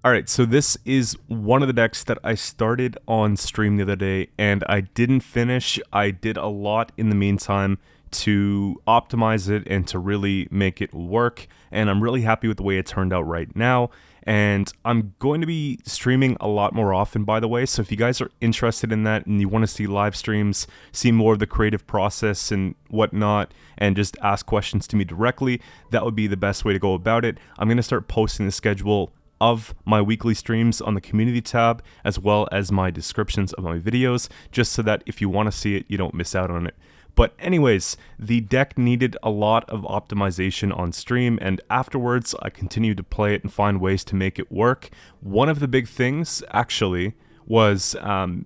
Alright, so this is one of the decks that I started on stream the other day, and I didn't finish. I did a lot in the meantime to optimize it and to really make it work, and I'm really happy with the way it turned out right now. And I'm going to be streaming a lot more often, by the way, so if you guys are interested in that and you want to see live streams, see more of the creative process and whatnot, and just ask questions to me directly, that would be the best way to go about it. I'm going to start posting the schedule of my weekly streams on the community tab, as well as my descriptions of my videos, just so that if you want to see it, you don't miss out on it. But anyways, the deck needed a lot of optimization on stream, and afterwards I continued to play it and find ways to make it work. One of the big things, actually, was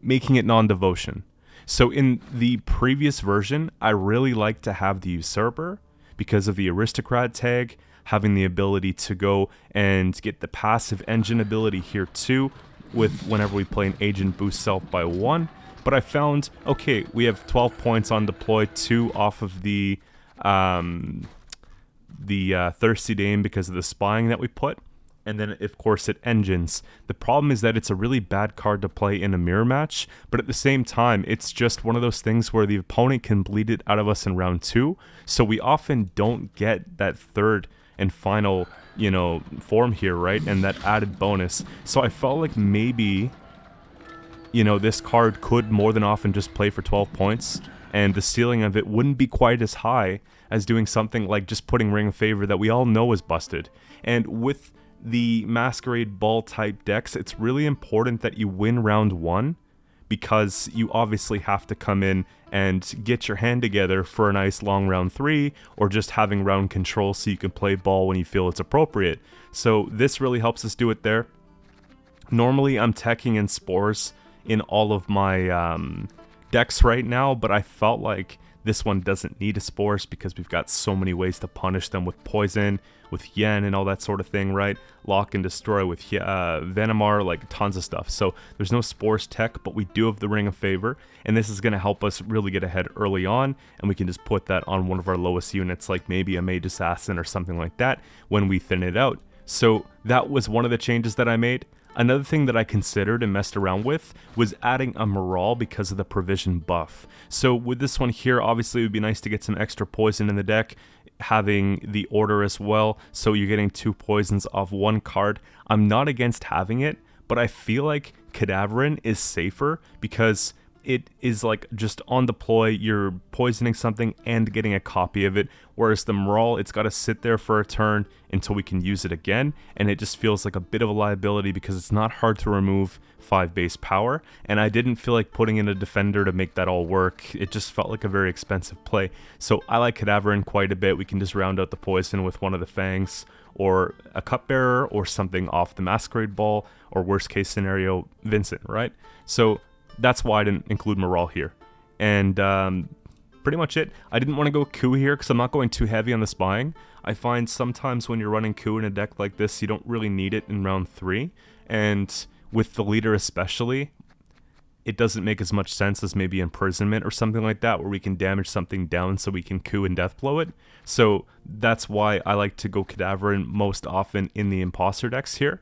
making it non-devotion. So in the previous version, I really liked to have the Usurper because of the Aristocrat tag, having the ability to go and get the passive engine ability here too, with whenever we play an agent boost self by 1. But I found, okay, we have 12 points on deploy, 2 off of the Thirsty Dame because of the spying that we put. And then, of course, it engines. The problem is that it's a really bad card to play in a mirror match, but at the same time, it's just one of those things where the opponent can bleed it out of us in round 2, so we often don't get that third and final, you know, form here, right? And that added bonus. So I felt like maybe, you know, this card could more than often just play for 12 points, and the ceiling of it wouldn't be quite as high as doing something like just putting Ring of Favor that we all know is busted. And with the Masquerade Ball type decks, it's really important that you win round 1, because you obviously have to come in and get your hand together for a nice long round 3, or just having round control so you can play ball when you feel it's appropriate. So this really helps us do it there. Normally I'm teching in Spores in all of my decks right now, but I felt like this one doesn't need a Spores because we've got so many ways to punish them with Poison, with Yen and all that sort of thing, right? Lock and Destroy with Venomar, like tons of stuff. So there's no Spores tech, but we do have the Ring of Favor, and this is going to help us really get ahead early on, and we can just put that on one of our lowest units, like maybe a Mage Assassin or something like that, when we thin it out. So that was one of the changes that I made. Another thing that I considered and messed around with was adding a Maraal because of the provision buff. So with this one here, obviously it would be nice to get some extra poison in the deck, having the order as well, so you're getting 2 poisons off 1 card. I'm not against having it, but I feel like Cadaverin is safer because it is like just on deploy, you're poisoning something and getting a copy of it, whereas the Maraal, it's got to sit there for a turn until we can use it again, and it just feels like a bit of a liability because it's not hard to remove 5 base power, and I didn't feel like putting in a defender to make that all work. It just felt like a very expensive play. So I like Cadaverin quite a bit. We can just round out the poison with one of the Fangs, or a Cupbearer, or something off the Masquerade Ball, or worst case scenario, Vincent, right? So that's why I didn't include Maraal here. And pretty much it. I didn't want to go Coup here because I'm not going too heavy on the spying. I find sometimes when you're running Coup in a deck like this, you don't really need it in round 3. And with the leader especially, it doesn't make as much sense as maybe Imprisonment or something like that, where we can damage something down so we can Coup and Deathblow it. So that's why I like to go Cadaverin most often in the Imposter decks here.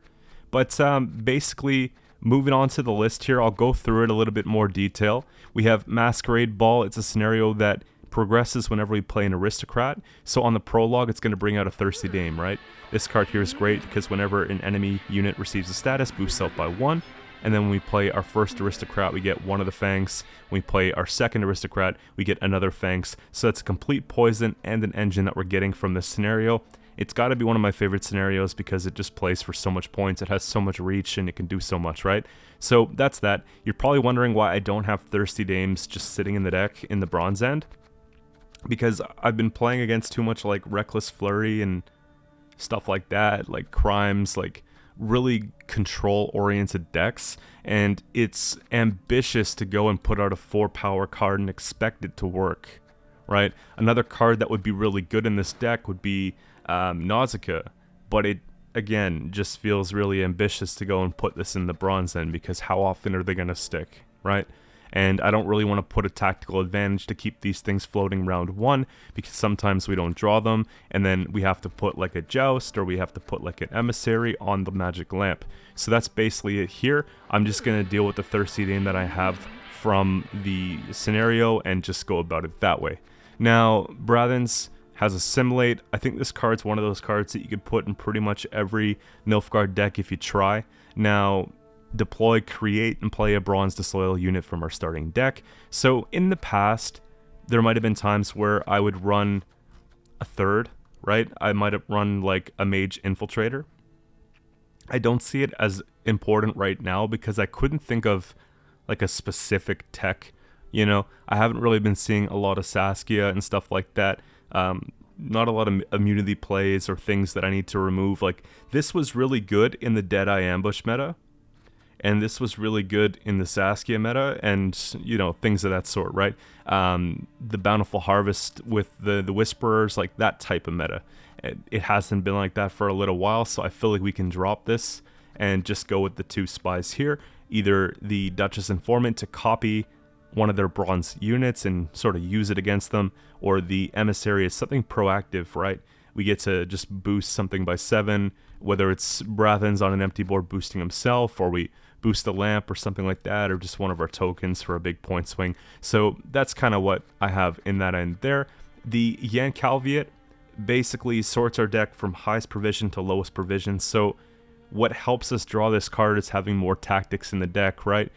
But basically, moving on to the list here, I'll go through it a little bit more detail. We have Masquerade Ball. It's a scenario that progresses whenever we play an Aristocrat. So on the prologue, it's going to bring out a Thirsty Dame, right? This card here is great because whenever an enemy unit receives a status, boosts self by 1. And then when we play our first Aristocrat, we get one of the Fangs. When we play our second Aristocrat, we get another Fangs. So that's a complete poison and an engine that we're getting from this scenario. It's got to be one of my favorite scenarios because it just plays for so much points, it has so much reach, and it can do so much, right? So that's that. You're probably wondering why I don't have Thirsty Dames just sitting in the deck in the Bronze End. Because I've been playing against too much like Reckless Flurry and stuff like that, like Crimes, like really control-oriented decks, and it's ambitious to go and put out a 4-power card and expect it to work, right? Another card that would be really good in this deck would be Nausicaa, but it again just feels really ambitious to go and put this in the Bronze End because how often are they going to stick, right? and I don't really want to put a tactical advantage to keep these things floating round 1, because sometimes we don't draw them, and then we have to put like a Joust, or we have to put like an Emissary on the magic lamp. So that's basically it here. I'm just going to deal with the Thirsty Dame that I have from the scenario and just go about it that way. Now, Brathens has Assimilate. I think this card's one of those cards that you could put in pretty much every Nilfgaard deck if you try. Now, deploy, create, and play a Bronze Disloyal unit from our starting deck. So in the past, there might have been times where I would run a third, right? I might have run like a Mage Infiltrator. I don't see it as important right now because I couldn't think of like a specific tech. You know, I haven't really been seeing a lot of Saskia and stuff like that. Not a lot of immunity plays or things that I need to remove. Like, this was really good in the Deadeye Ambush meta, and this was really good in the Saskia meta, and, you know, things of that sort, right? The Bountiful Harvest with the Whisperers, like that type of meta. It hasn't been like that for a little while, so I feel like we can drop this and just go with the 2 spies here. Either the Duchess Informant to copy one of their bronze units and sort of use it against them, or the Emissary is something proactive, right? We get to just boost something by 7, whether it's Brathens on an empty board boosting himself, or we boost the lamp or something like that, or just one of our tokens for a big point swing. So that's kind of what I have in that end there. The Yen Calviet basically sorts our deck from highest provision to lowest provision. So what helps us draw this card is having more tactics in the deck, right?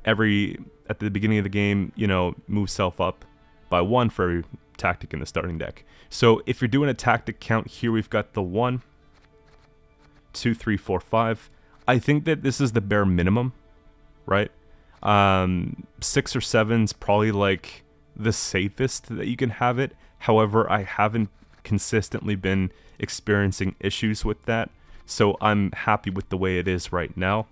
At the beginning of the game, you know, move self up by 1 for every tactic in the starting deck. So if you're doing a tactic count here, we've got the 1, 2, 3, 4, 5. I think that this is the bare minimum, right? 6 or 7's probably like the safest that you can have it. However, I haven't consistently been experiencing issues with that, so I'm happy with the way it is right now.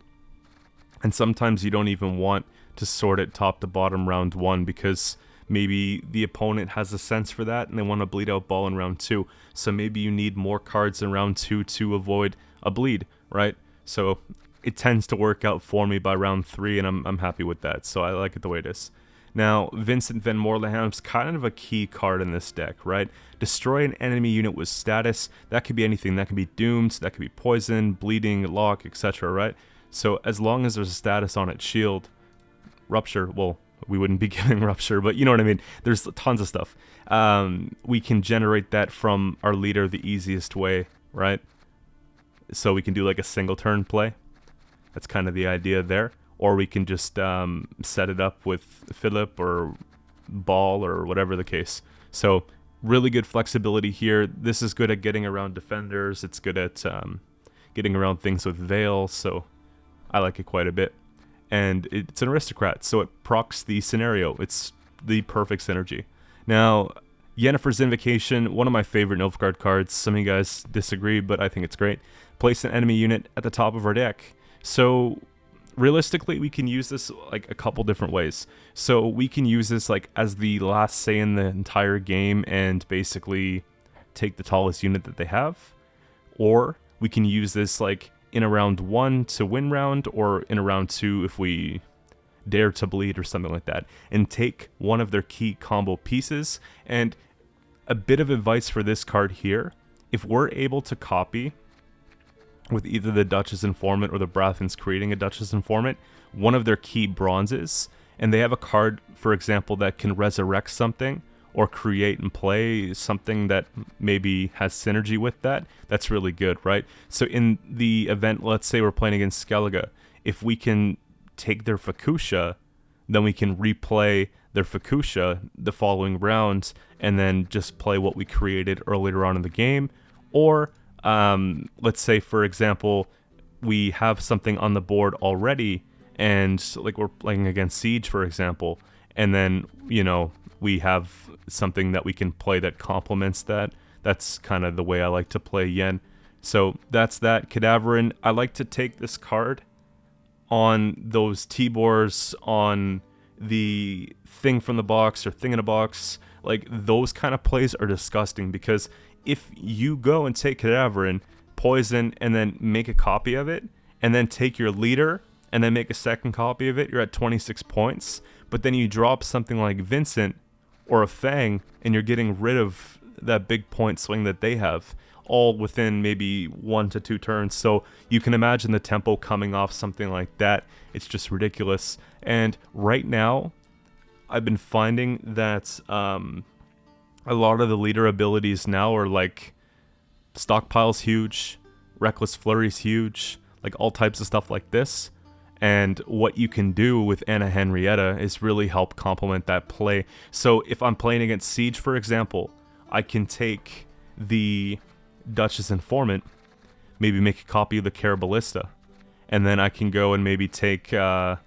And sometimes you don't even want to sort it top to bottom round 1 because maybe the opponent has a sense for that and they want to bleed out ball in round 2. So maybe you need more cards in round 2 to avoid a bleed, right? So it tends to work out for me by round 3, and I'm happy with that. So I like it the way it is. Now, Vincent Van Moorleham's kind of a key card in this deck, right? Destroy an enemy unit with status. That could be anything. That could be doomed, that could be poison, bleeding, lock, etc., right? So as long as there's a status on its shield, Rupture, well, we wouldn't be giving Rupture, but you know what I mean? There's tons of stuff. We can generate that from our leader the easiest way, right? So we can do like a single turn play. That's kind of the idea there. Or we can just set it up with Philip or Ball or whatever the case. So really good flexibility here. This is good at getting around defenders. It's good at getting around things with Veil, so I like it quite a bit. And it's an aristocrat, so it procs the scenario. It's the perfect synergy. Now, Yennefer's Invocation, one of my favorite Nilfgaard cards. Some of you guys disagree, but I think it's great. Place an enemy unit at the top of our deck. So realistically, we can use this like a couple different ways. So we can use this like as the last say in the entire game and basically take the tallest unit that they have. Or we can use this like in a round 1 to win round, or in a round 2 if we dare to bleed or something like that, and take one of their key combo pieces. And a bit of advice for this card here, if we're able to copy with either the Duchess Informant or the Brathens creating a Duchess Informant, one of their key bronzes, and they have a card, for example, that can resurrect something or create and play something that maybe has synergy with that, that's really good, right? So in the event, let's say we're playing against Skellige, if we can take their Fuchsia, then we can replay their Fuchsia the following round and then just play what we created earlier on in the game. Or let's say, for example, we have something on the board already, and like we're playing against Siege, for example, and then, you know, we have something that we can play that complements that. That's kind of the way I like to play Yen. So that's that. Cadaverin, I like to take this card on those T-Bors, on the thing from the box or thing in a box. Like, those kind of plays are disgusting, because if you go and take Cadaverin, poison, and then make a copy of it, and then take your leader, and then make a second copy of it, you're at 26 points. but then you drop something like Vincent or a Fang, and you're getting rid of that big point swing that they have, all within maybe 1 to 2 turns. So you can imagine the tempo coming off something like that. It's just ridiculous. And right now, I've been finding that a lot of the leader abilities now are like Stockpile's huge, Reckless Flurry's huge, like all types of stuff like this. And what you can do with Anna Henrietta is really help complement that play. So if I'm playing against Siege, for example, I can take the Duchess Informant, maybe make a copy of the Caraballista, and then I can go and maybe take, their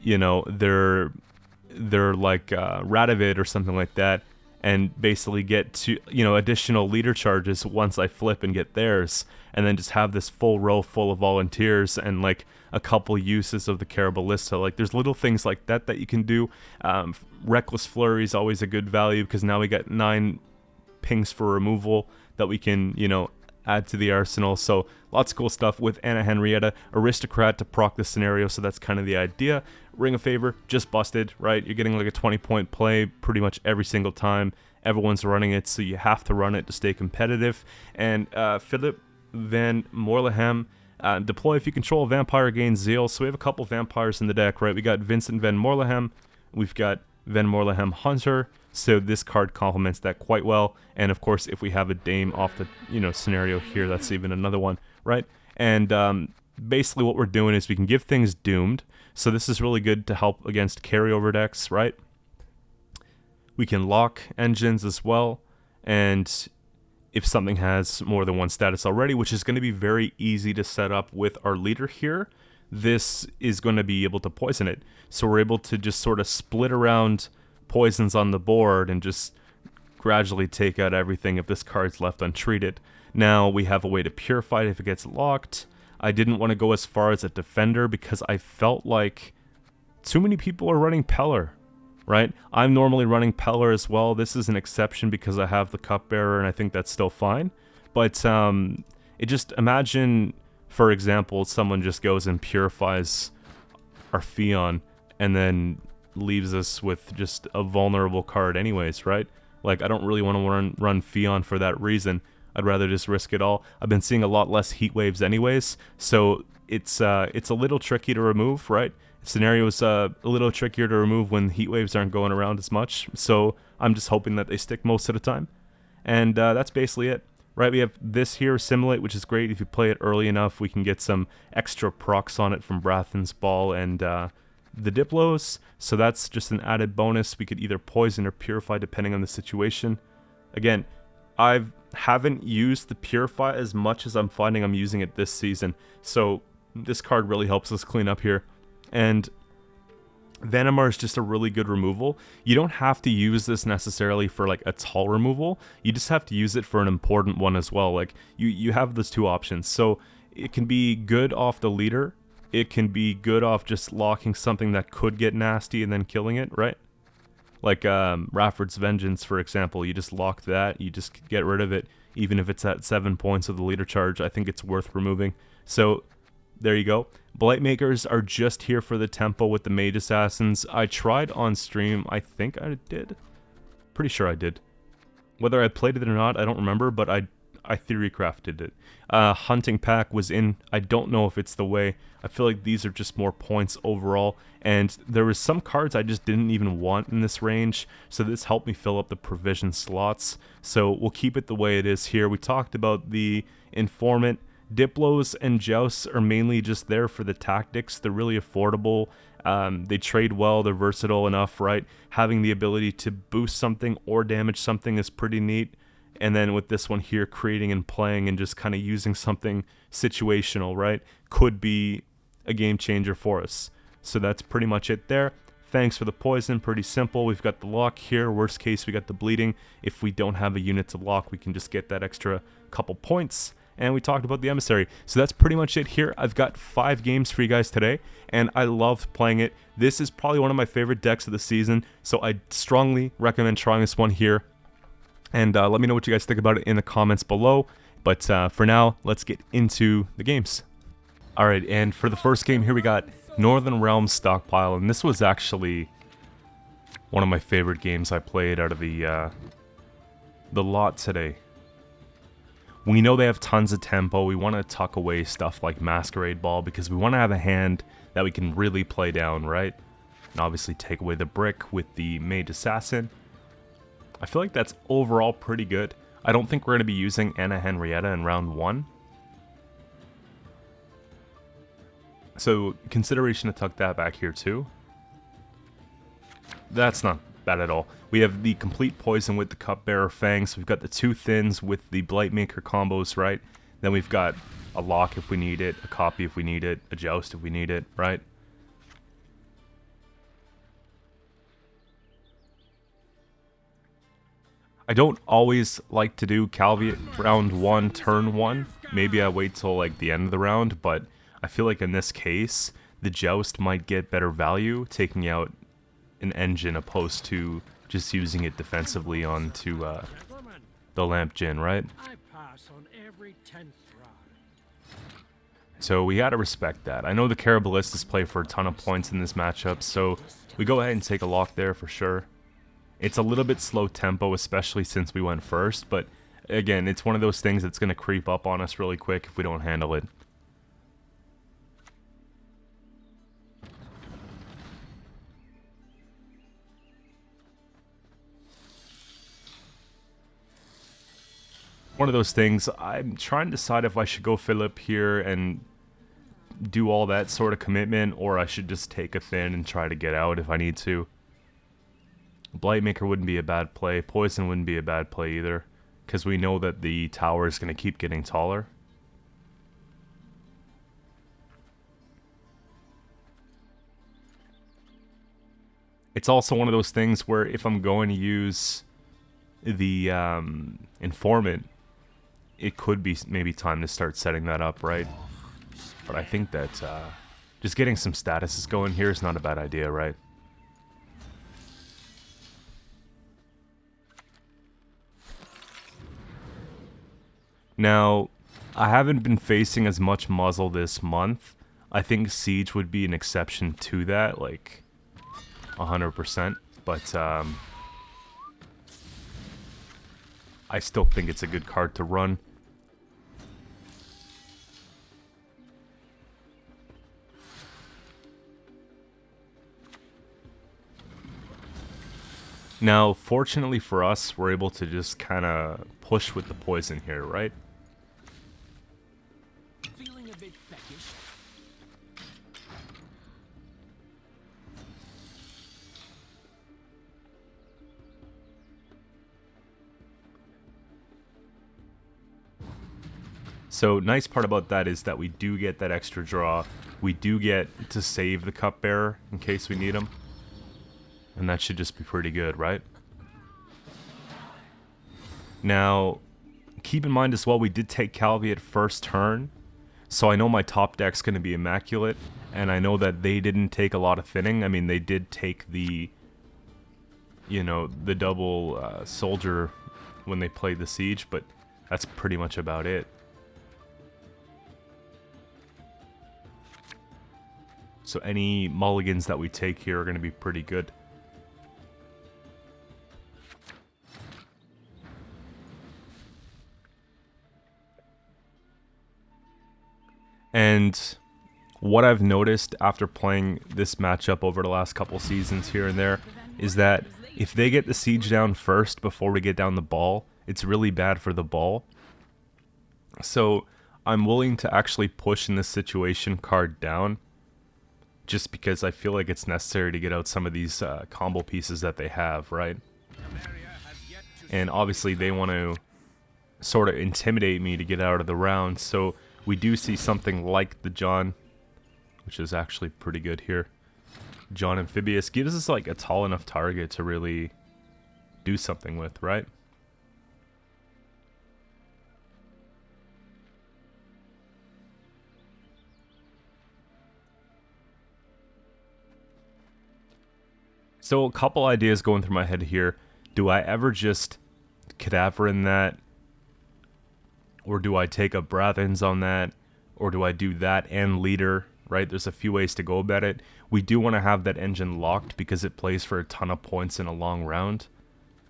like Radovid or something like that, and basically get to, additional leader charges once I flip and get theirs, and then just have this full row full of volunteers and like a couple uses of the Caraballista. Like there's little things like that that you can do. Reckless Flurry is always a good value because now we got 9 pings for removal that we can, add to the arsenal. So lots of cool stuff with Anna Henrietta. Aristocrat to proc the scenario, so that's kind of the idea. Ring of Favor, just busted, right? You're getting like a 20-point play pretty much every single time. Everyone's running it, so you have to run it to stay competitive. And Philip Van Morlehem, deploy if you control a vampire, gain Zeal. So we have a couple vampires in the deck, right? We got Vincent Van Morlehem, we've got Van Morlehem Hunter, so this card complements that quite well. And of course, if we have a Dame off the scenario here, that's even another one, right? And basically what we're doing is we can give things doomed, so this is really good to help against carryover decks, right? We can lock engines as well, and if something has more than one status already, which is going to be very easy to set up with our leader here, this is going to be able to poison it. So we're able to just sort of split around poisons on the board and just gradually take out everything if this card's left untreated. Now we have a way to purify it if it gets locked. I didn't want to go as far as a defender because I felt like too many people are running Peller, right? I'm normally running Peller as well. This is an exception because I have the Cupbearer, and I think that's still fine. But it just, imagine, for example, someone just goes and purifies our Fion and then leaves us with just a vulnerable card anyways, right? Like, I don't really want to run Fion for that reason. I'd rather just risk it all. I've been seeing a lot less heat waves anyways, so it's a little tricky to remove, right? Scenario's a little trickier to remove when heat waves aren't going around as much, so I'm just hoping that they stick most of the time. And that's basically it, right? We have this here, Assimilate, which is great. If you play it early enough, we can get some extra procs on it from Brathan's Ball and the Diplos, so that's just an added bonus. We could either poison or purify depending on the situation. Again, I haven't used the Purify as much as I'm finding I'm using it this season, so this card really helps us clean up here. And Vanamar is just a really good removal. You don't have to use this necessarily for like a tall removal, you just have to use it for an important one as well. Like you have those two options, so it can be good off the leader, it can be good off just locking something that could get nasty and then killing it, right? Like Rafford's Vengeance, for example. You just lock that, you just get rid of it, even if it's at 7 points of the leader charge. I think it's worth removing. So there you go. Blightmakers are just here for the tempo with the Mage Assassins. I tried on stream, I think I did. Pretty sure I did. Whether I played it or not, I don't remember, but I theory crafted it. Hunting Pack was in. I don't know if it's the way. I feel like these are just more points overall, and there was some cards I just didn't even want in this range, so this helped me fill up the provision slots. So we'll keep it the way it is here. We talked about the Informant. Diplos and Jousts are mainly just there for the tactics. They're really affordable. They trade well. They're versatile enough, right? Having the ability to boost something or damage something is pretty neat. And then with this one here, creating and playing and just kind of using something situational, right, could be a game changer for us. So that's pretty much it there. Thanks for the poison, pretty simple. We've got the lock here. Worst case, we got the bleeding. If we don't have a unit to lock, we can just get that extra couple points. And we talked about the Emissary. So that's pretty much it here. I've got 5 games for you guys today, and I loved playing it. This is probably one of my favorite decks of the season, so I strongly recommend trying this one here. And let me know what you guys think about it in the comments below. But for now, let's get into the games. Alright, and for the first game here, we got Northern Realms Stockpile, and this was actually One of my favorite games I played out of the lot today. We know they have tons of tempo. We want to tuck away stuff like Masquerade Ball because we want to have a hand that we can really play down, right? And obviously take away the brick with the Mage Assassin. I feel like that's overall pretty good. I don't think we're going to be using Anna Henrietta in round 1. So, consideration to tuck that back here too. That's not bad at all. We have the complete poison with the Cupbearer Fangs. We've got the 2 Thins with the Blightmaker combos, right? Then we've got a Lock if we need it, a Copy if we need it, a Joust if we need it, right? I don't always like to do Calvi round 1, turn 1. Maybe I wait till like the end of the round, but I feel like in this case, the Joust might get better value taking out an engine opposed to just using it defensively onto the Lamp Djinn, right? So we gotta respect that. I know the Caraballistas play for a ton of points in this matchup, so we go ahead and take a lock there for sure. It's a little bit slow tempo, especially since we went first, but again, it's one of those things that's gonna creep up on us really quick if we don't handle it. One of those things, I'm trying to decide if I should go Philip here and do all that sort of commitment, or I should just take a Thin and try to get out if I need to. Blightmaker wouldn't be a bad play. Poison wouldn't be a bad play either, because we know that the tower is going to keep getting taller. It's also one of those things where if I'm going to use the Informant, it could be maybe time to start setting that up, right? But I think that just getting some statuses going here is not a bad idea, right? Now, I haven't been facing as much muzzle this month. I think Siege would be an exception to that, like 100%. But I still think it's a good card to run. Now, fortunately for us, we're able to just kind of push with the poison here, right? Feeling a bit peckish. So, nice part about that is that we do get that extra draw. We do get to save the Cupbearer in case we need him. And that should just be pretty good, right? Now, keep in mind as well, we did take Calvi at first turn. So I know my top deck's going to be immaculate. And I know that they didn't take a lot of thinning. I mean, they did take the, you know, the double soldier when they played the siege. But that's pretty much about it. So any mulligans that we take here are going to be pretty good. And what I've noticed after playing this matchup over the last couple seasons here and there is that if they get the siege down first before we get down the ball, it's really bad for the ball. So I'm willing to actually push in this situation card down just because I feel like it's necessary to get out some of these combo pieces that they have, right? And obviously they want to sort of intimidate me to get out of the round, so we do see something like the John, which is actually pretty good here. John Amphibious gives us like a tall enough target to really do something with, right? So a couple ideas going through my head here. Do I ever just cadaver in that? Or do I take up Brathens on that? Or do I do that and leader, right? There's a few ways to go about it. We do want to have that engine locked because it plays for a ton of points in a long round.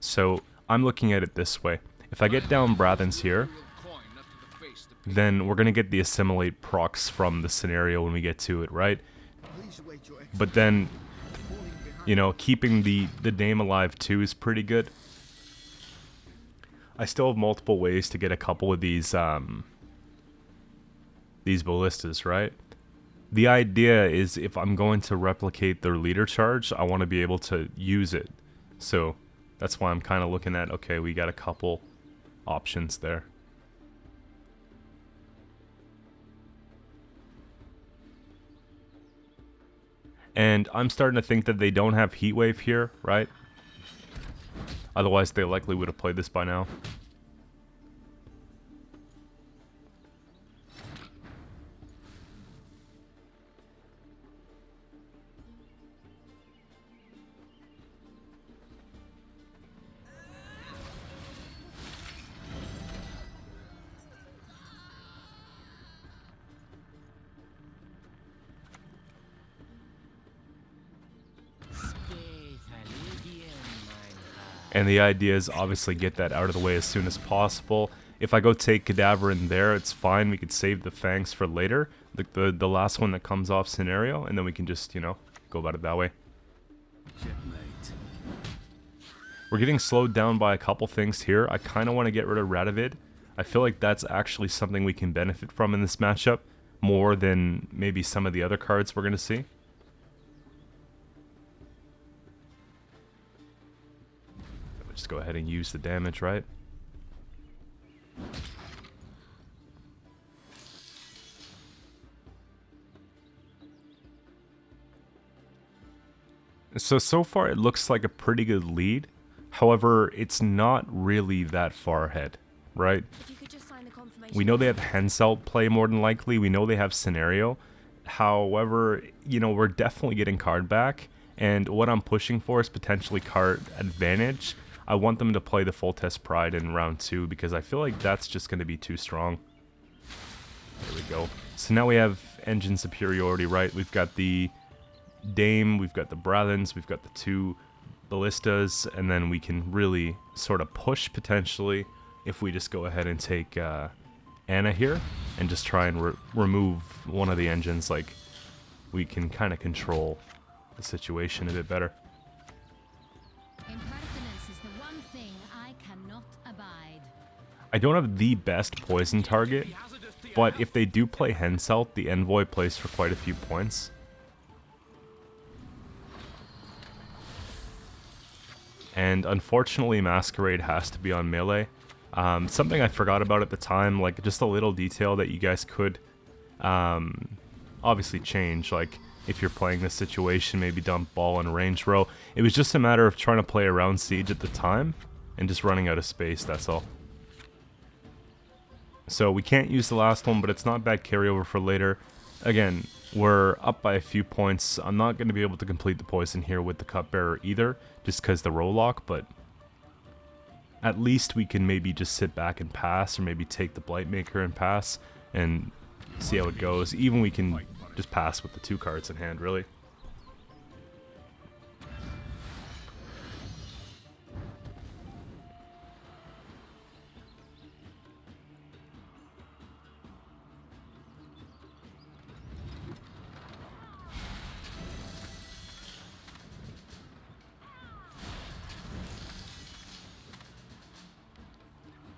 So I'm looking at it this way. If I get down Brathens here, then we're going to get the assimilate procs from the scenario when we get to it, right? But then, you know, keeping the Dame alive too is pretty good. I still have multiple ways to get a couple of these ballistas, right? The idea is if I'm going to replicate their leader charge, I want to be able to use it. So that's why I'm kind of looking at, okay, we got a couple options there. And I'm starting to think that they don't have Heatwave here, right? Otherwise, they likely would have played this by now. And the idea is obviously get that out of the way as soon as possible. If I go take Cadaver in there, it's fine. We could save the Fangs for later. The last one that comes off scenario. And then we can just, you know, go about it that way. Checkmate. We're getting slowed down by a couple things here. I kind of want to get rid of Radovid. I feel like that's actually something we can benefit from in this matchup. More than maybe some of the other cards we're going to see. Just go ahead and use the damage, right? So far it looks like a pretty good lead. However, it's not really that far ahead, right? We know they have Henselt play more than likely. We know they have Scenario. However, you know, we're definitely getting card back. And what I'm pushing for is potentially card advantage. I want them to play the full test Pride in round 2 because I feel like that's just going to be too strong. There we go. So now we have engine superiority, right? We've got the Dame, we've got the Brathens, we've got the 2 ballistas, and then we can really sort of push potentially if we just go ahead and take Anna here and just try and remove one of the engines. Like, we can kind of control the situation a bit better. I don't have the best poison target, but if they do play Henselt, the Envoy plays for quite a few points. And unfortunately, Masquerade has to be on melee. Something I forgot about at the time, like just a little detail that you guys could obviously change. Like if you're playing this situation, maybe dump ball and range row. It was just a matter of trying to play around Siege at the time and just running out of space, that's all. So we can't use the last one, but it's not bad carryover for later. Again, we're up by a few points. I'm not going to be able to complete the poison here with the Cupbearer either, just because the roll lock, but at least we can maybe just sit back and pass, or maybe take the Blightmaker and pass, and see how it goes. Even we can just pass with the 2 cards in hand, really.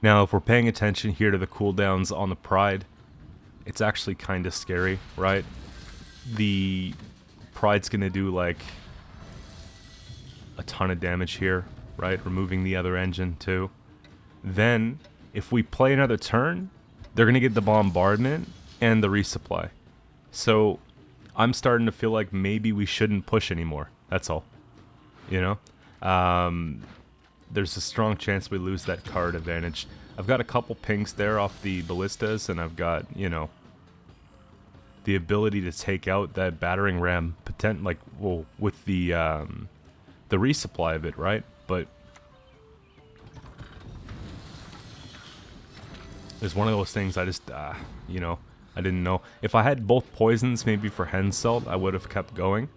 Now, if we're paying attention here to the cooldowns on the Pride, it's actually kind of scary, right? The Pride's going to do, like, a ton of damage here, right? Removing the other engine, too. Then, if we play another turn, they're going to get the bombardment and the resupply. So, I'm starting to feel like maybe we shouldn't push anymore. That's all. You know? There's a strong chance we lose that card advantage. I've got a couple pings there off the ballistas, and I've got, you know, the ability to take out that battering ram, with the resupply of it, right? But there's one of those things I just, you know, I didn't know. If I had both poisons, maybe for Henselt, I would have kept going.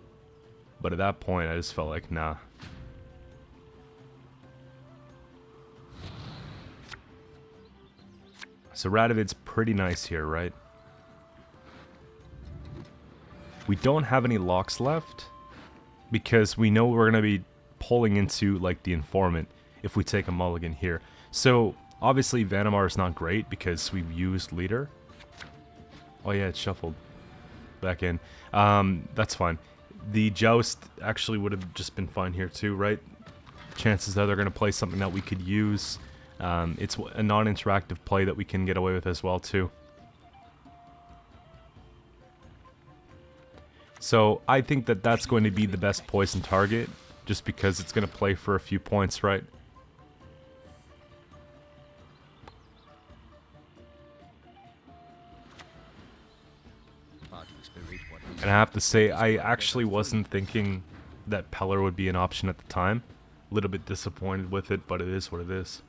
But at that point, I just felt like, nah. So Radovid's pretty nice here, right? We don't have any locks left, because we know we're going to be pulling into, like, the Informant if we take a mulligan here. So, obviously, Vanamar is not great, because we've used Leader. Oh yeah, it's shuffled back in. That's fine. The Joust actually would have just been fine here too, right? Chances are they're going to play something that we could use. It's a non-interactive play that we can get away with as well too. So I think that that's going to be the best poison target, just because it's going to play for a few points, right? And I have to say, I actually wasn't thinking that Peller would be an option at the time. A little bit disappointed with it, but it is what it is.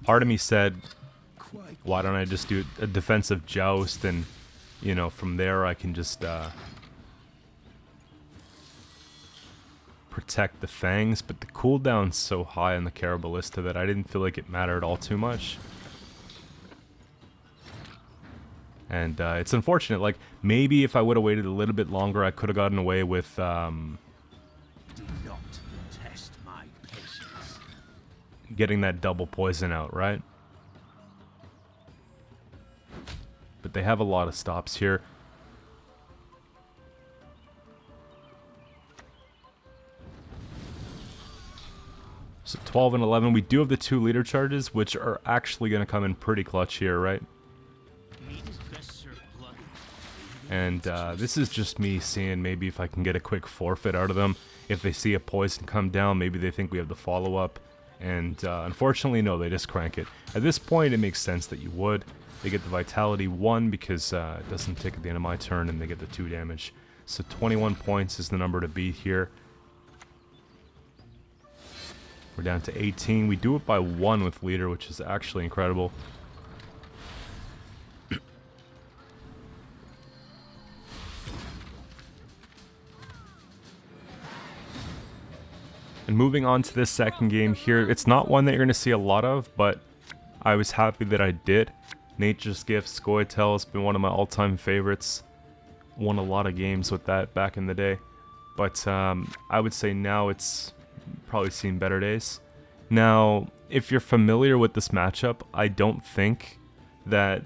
Part of me said, why don't I just do a defensive Joust, and, you know, from there I can just protect the fangs, but the cooldown's so high on the Caraballista that I didn't feel like it mattered all too much. And it's unfortunate, like, maybe if I would have waited a little bit longer, I could have gotten away with, Do not test my patience. getting that double poison out, right? But they have a lot of stops here. So 12 and 11, we do have the 2 leader charges, which are actually going to come in pretty clutch here, right? And this is just me seeing maybe if I can get a quick forfeit out of them. If they see a poison come down, maybe they think we have the follow-up. And unfortunately, no, they just crank it. At this point, it makes sense that you would. They get the Vitality 1 because it doesn't tick at the end of my turn, and they get the 2 damage. So 21 points is the number to beat here. We're down to 18. We do it by 1 with Leader, which is actually incredible. And moving on to this second game here, it's not one that you're going to see a lot of, but I was happy that I did. Nature's Gift, Scoia'tael has been one of my all-time favorites. Won a lot of games with that back in the day. But I would say now it's probably seen better days. Now, if you're familiar with this matchup, I don't think that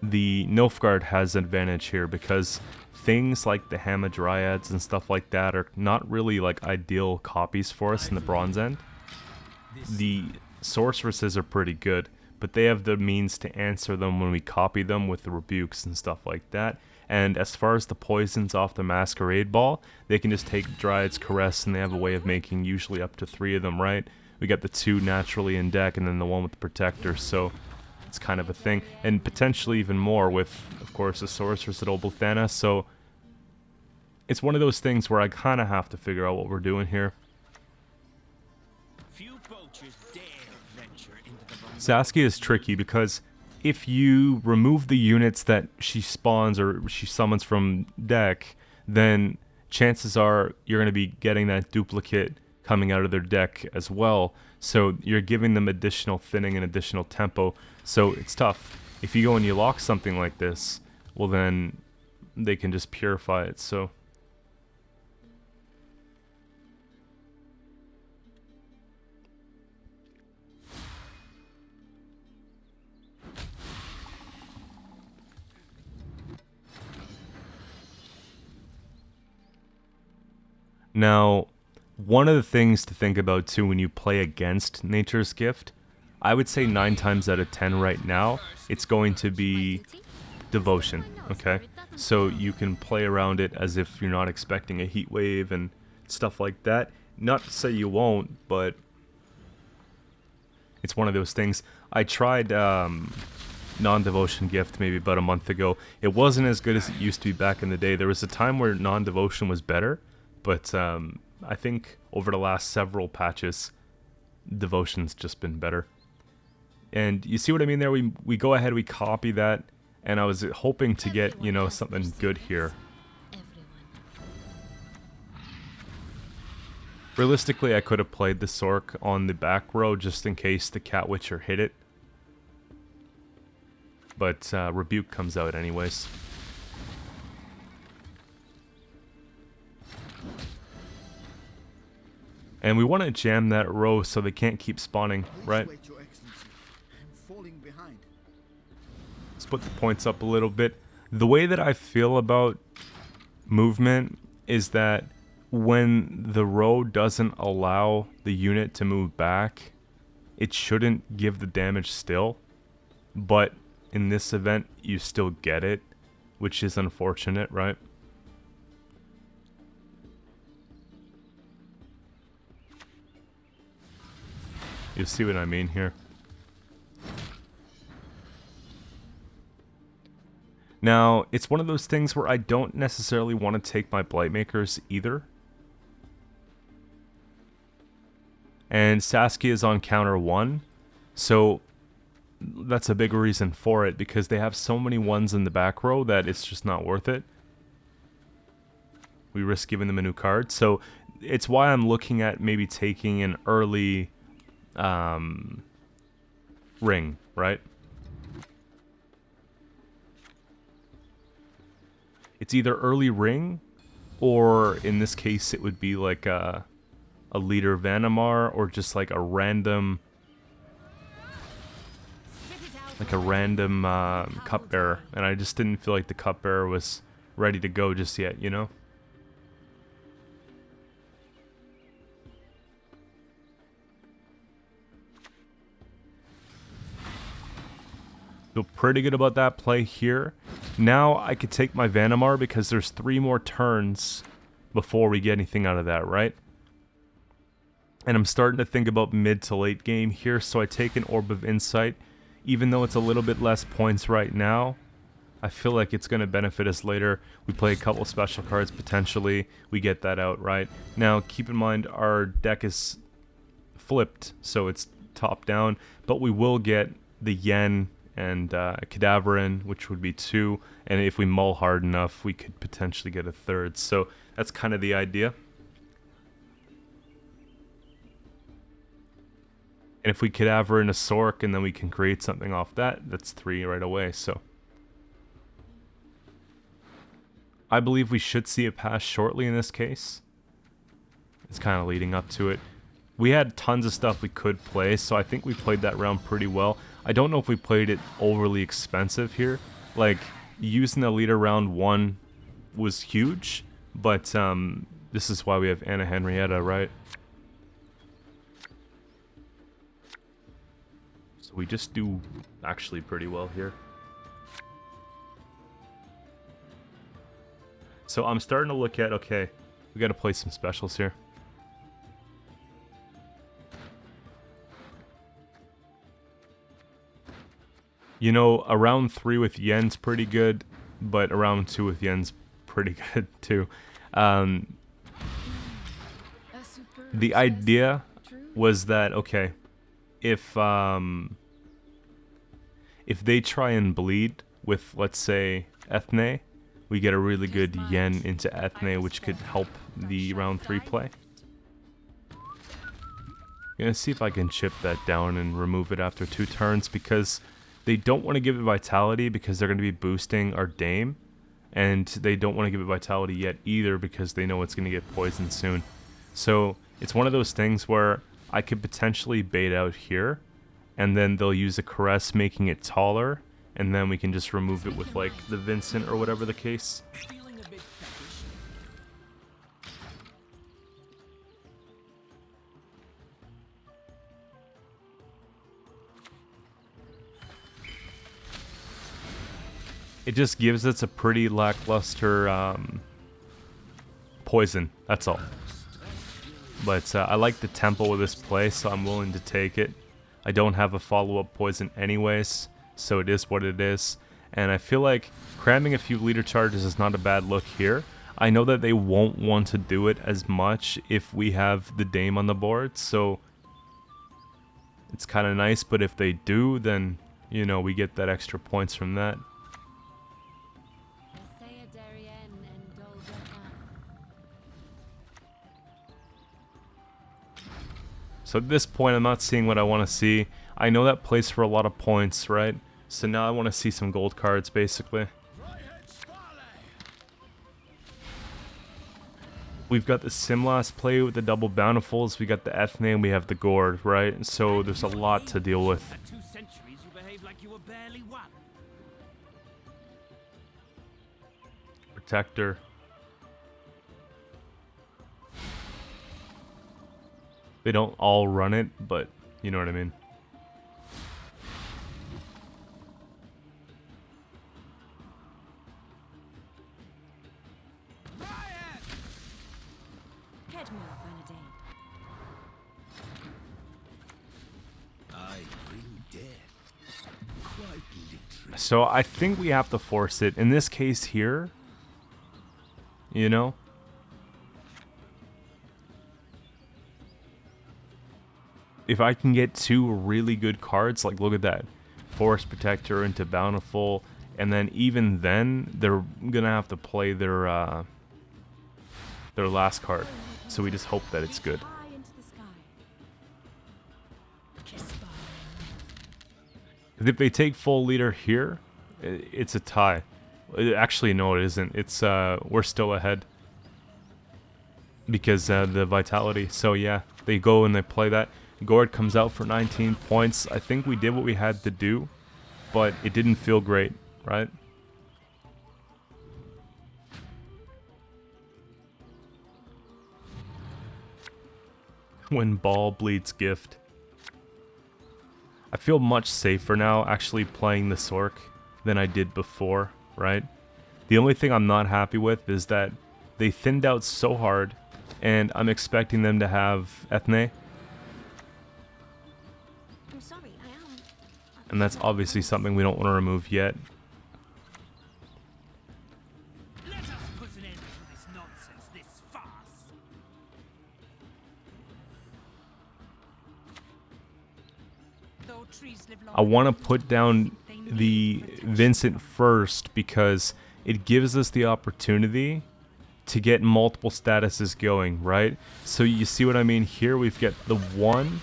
the Nilfgaard has advantage here, because things like the Hamadryads and stuff like that are not really like ideal copies for us in the bronze end. The sorceresses are pretty good, but they have the means to answer them when we copy them with the rebukes and stuff like that. And as far as the poisons off the Masquerade Ball, they can just take Dryad's Caress, and they have a way of making usually up to 3 of them, right? We got the 2 naturally in deck, and then the 1 with the Protector, so it's kind of a thing. And potentially even more with, of course, the Sorceress at Obelthana, so it's one of those things where I kind of have to figure out what we're doing here. Saskia is tricky because if you remove the units that she spawns or she summons from deck, then chances are you're going to be getting that duplicate coming out of their deck as well. So you're giving them additional thinning and additional tempo. So it's tough. If you go and you lock something like this, well then they can just purify it. So now, one of the things to think about too when you play against Nature's Gift, I would say 9 times out of 10 right now, it's going to be Devotion, okay? So you can play around it as if you're not expecting a heat wave and stuff like that. Not to say you won't, but it's one of those things. I tried non-devotion gift maybe about a month ago. It wasn't as good as it used to be back in the day. There was a time where non-devotion was better, but I think over the last several patches, devotion's just been better. And you see what I mean there? We go ahead, we copy that, and I was hoping to get, you know, something good here. Realistically, I could have played the Sork on the back row just in case the Cat Witcher hit it. But Rebuke comes out anyways. And we want to jam that row so they can't keep spawning, right? Let's put the points up a little bit. The way that I feel about movement is that when the row doesn't allow the unit to move back, it shouldn't give the damage still. But in this event, you still get it, which is unfortunate, right? You see what I mean here? Now, it's one of those things where I don't necessarily want to take my Blightmakers either. And Saskia is on counter 1, so that's a big reason for it, because they have so many ones in the back row that it's just not worth it. We risk giving them a new card, so it's why I'm looking at maybe taking an early ring, right? It's either early ring, or in this case it would be like a leader Vanamar, or just like a random cupbearer, and I just didn't feel like the cupbearer was ready to go just yet, you know? Feel pretty good about that play here. Now I could take my Vanamar because there's 3 more turns before we get anything out of that, right? And I'm starting to think about mid to late game here, so I take an Orb of Insight. Even though it's a little bit less points right now, I feel like it's going to benefit us later. We play a couple special cards potentially, we get that out, right? Now keep in mind our deck is flipped, so it's top down, but we will get the Yen and Cadaverin, which would be 2, and if we mull hard enough, we could potentially get a 3rd. So that's kind of the idea. And if we Cadaverin a Sork and then we can create something off that, that's 3 right away. So I believe we should see a pass shortly in this case. It's kind of leading up to it. We had tons of stuff we could play, so I think we played that round pretty well. I don't know if we played it overly expensive here. Like, using the leader round 1 was huge, but this is why we have Anna Henrietta, right? So we just do actually pretty well here. So I'm starting to look at, okay, we got to play some specials here. You know, a round 3 with Yen's pretty good, but a round 2 with Yen's pretty good too. The idea was that, okay, if they try and bleed with, let's say, Ethne, we get a really good Yen into Ethne, which could help the round 3 play. I'm gonna see if I can chip that down and remove it after 2 turns, because they don't want to give it Vitality because they're going to be boosting our Dame, and they don't want to give it Vitality yet either because they know it's going to get poisoned soon. So it's one of those things where I could potentially bait out here, and then they'll use a Caress making it taller, and then we can just remove it with like the Vincent or whatever the case. It just gives us a pretty lackluster poison, that's all. But I like the tempo of this play, so I'm willing to take it. I don't have a follow-up poison anyways, so it is what it is. And I feel like cramming a few leader charges is not a bad look here. I know that they won't want to do it as much if we have the Dame on the board, so it's kind of nice, but if they do, then, you know, we get that extra points from that. So at this point, I'm not seeing what I want to see. I know that plays for a lot of points, right? So now I want to see some gold cards, basically. We've got the Simlas play with the double bountifuls, we got the Ethne, and we have the Gourd, right? So there's a lot to deal with. For 2 centuries, you behaved like you were barely one. Protector. They don't all run it, but you know what I mean. So I think we have to force it. In this case here, you know, if I can get 2 really good cards, like look at that, Forest Protector into Bountiful, and then even then they're gonna have to play their last card. So we just hope that it's good. If they take full leader here, it's a tie. Actually, no, it isn't. It's we're still ahead because the vitality. So yeah, they go and they play that. Gourd comes out for 19 points. I think we did what we had to do, but it didn't feel great, right? When ball bleeds gift. I feel much safer now actually playing the Sork than I did before, right? The only thing I'm not happy with is that they thinned out so hard, and I'm expecting them to have Ethne. I'm sorry, I am. And that's obviously something we don't want to remove yet. Let us put an end to this nonsense, this farce. Though trees live long, I want to put down the Vincent first because it gives us the opportunity to get multiple statuses going, right? So you see what I mean here? We've got the 1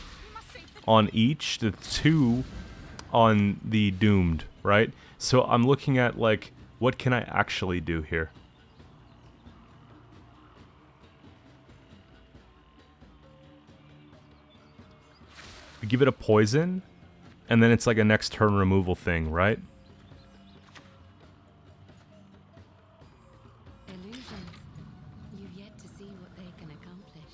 on each, the 2 on the Doomed, right? So I'm looking at, like, what can I actually do here? We give it a poison, and then it's like a next turn removal thing, right? Illusions. You've yet to see what they can accomplish.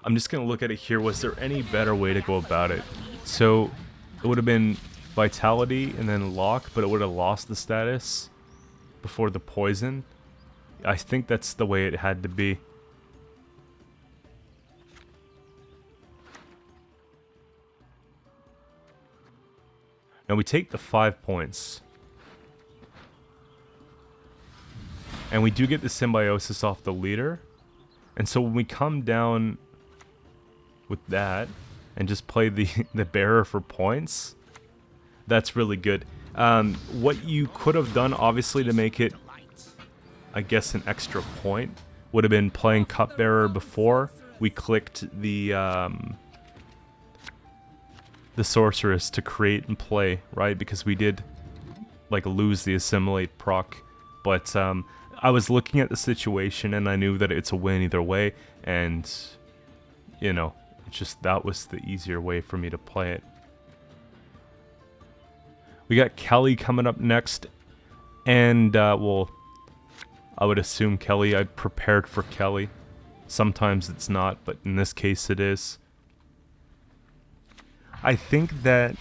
I'm just going to look at it here. Was there any better way to go about it? So it would have been Vitality and then Lock, but it would have lost the status before the poison. I think that's the way it had to be. Now we take the 5 points. And we do get the Symbiosis off the leader. And so when we come down with that and just play the bearer for points, that's really good. What you could have done, obviously, to make it, I guess, an extra point, would have been playing Cupbearer before we clicked the Sorceress to create and play, right? Because we did, like, lose the Assimilate proc. But I was looking at the situation and I knew that it's a win either way, and, you know, just that was the easier way for me to play it. We got Kelly coming up next, and well, I would assume Kelly. I prepared for Kelly. Sometimes it's not, but in this case it is. I think that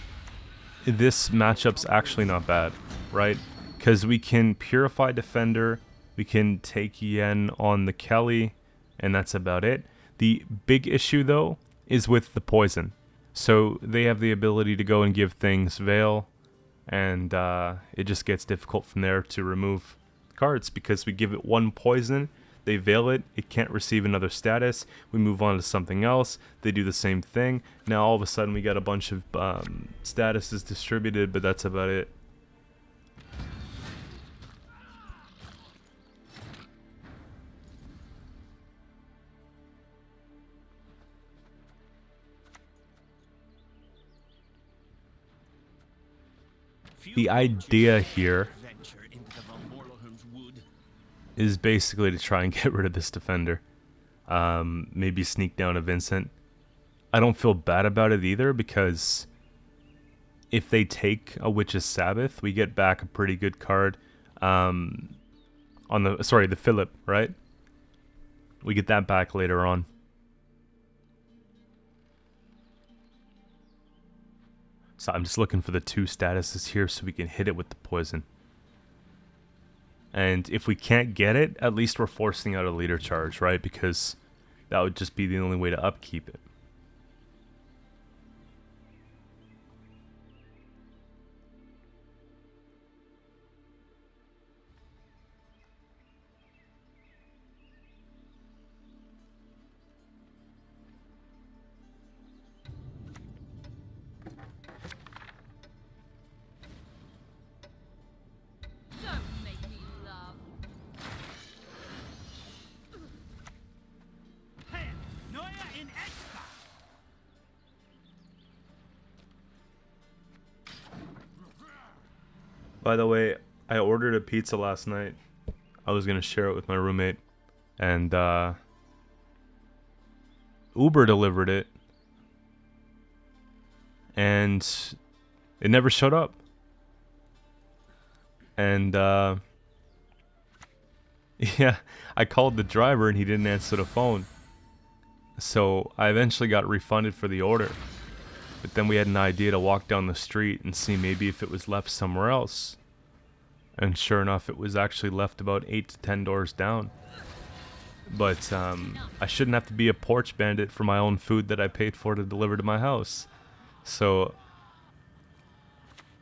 this matchup's actually not bad, right? Because we can Purify Defender, we can take Yen on the Kelly, and that's about it. The big issue, though, is with the poison. So they have the ability to go and give things Veil, and it just gets difficult from there to remove cards because we give it one poison, they Veil it, it can't receive another status, we move on to something else, they do the same thing. Now all of a sudden we got a bunch of statuses distributed, but that's about it. The idea here is basically to try and get rid of this defender. Maybe sneak down a Vincent. I don't feel bad about it either, because if they take a Witch's Sabbath, we get back a pretty good card. On the Philip, right? We get that back later on. So I'm just looking for the 2 statuses here so we can hit it with the poison. And if we can't get it, at least we're forcing out a leader charge, right? Because that would just be the only way to upkeep it. By the way, I ordered a pizza last night. I was going to share it with my roommate. And Uber delivered it. And it never showed up. And yeah, I called the driver and he didn't answer the phone. So I eventually got refunded for the order. But then we had an idea to walk down the street and see maybe if it was left somewhere else. And sure enough, it was actually left about 8 to 10 doors down. But I shouldn't have to be a porch bandit for my own food that I paid for to deliver to my house. So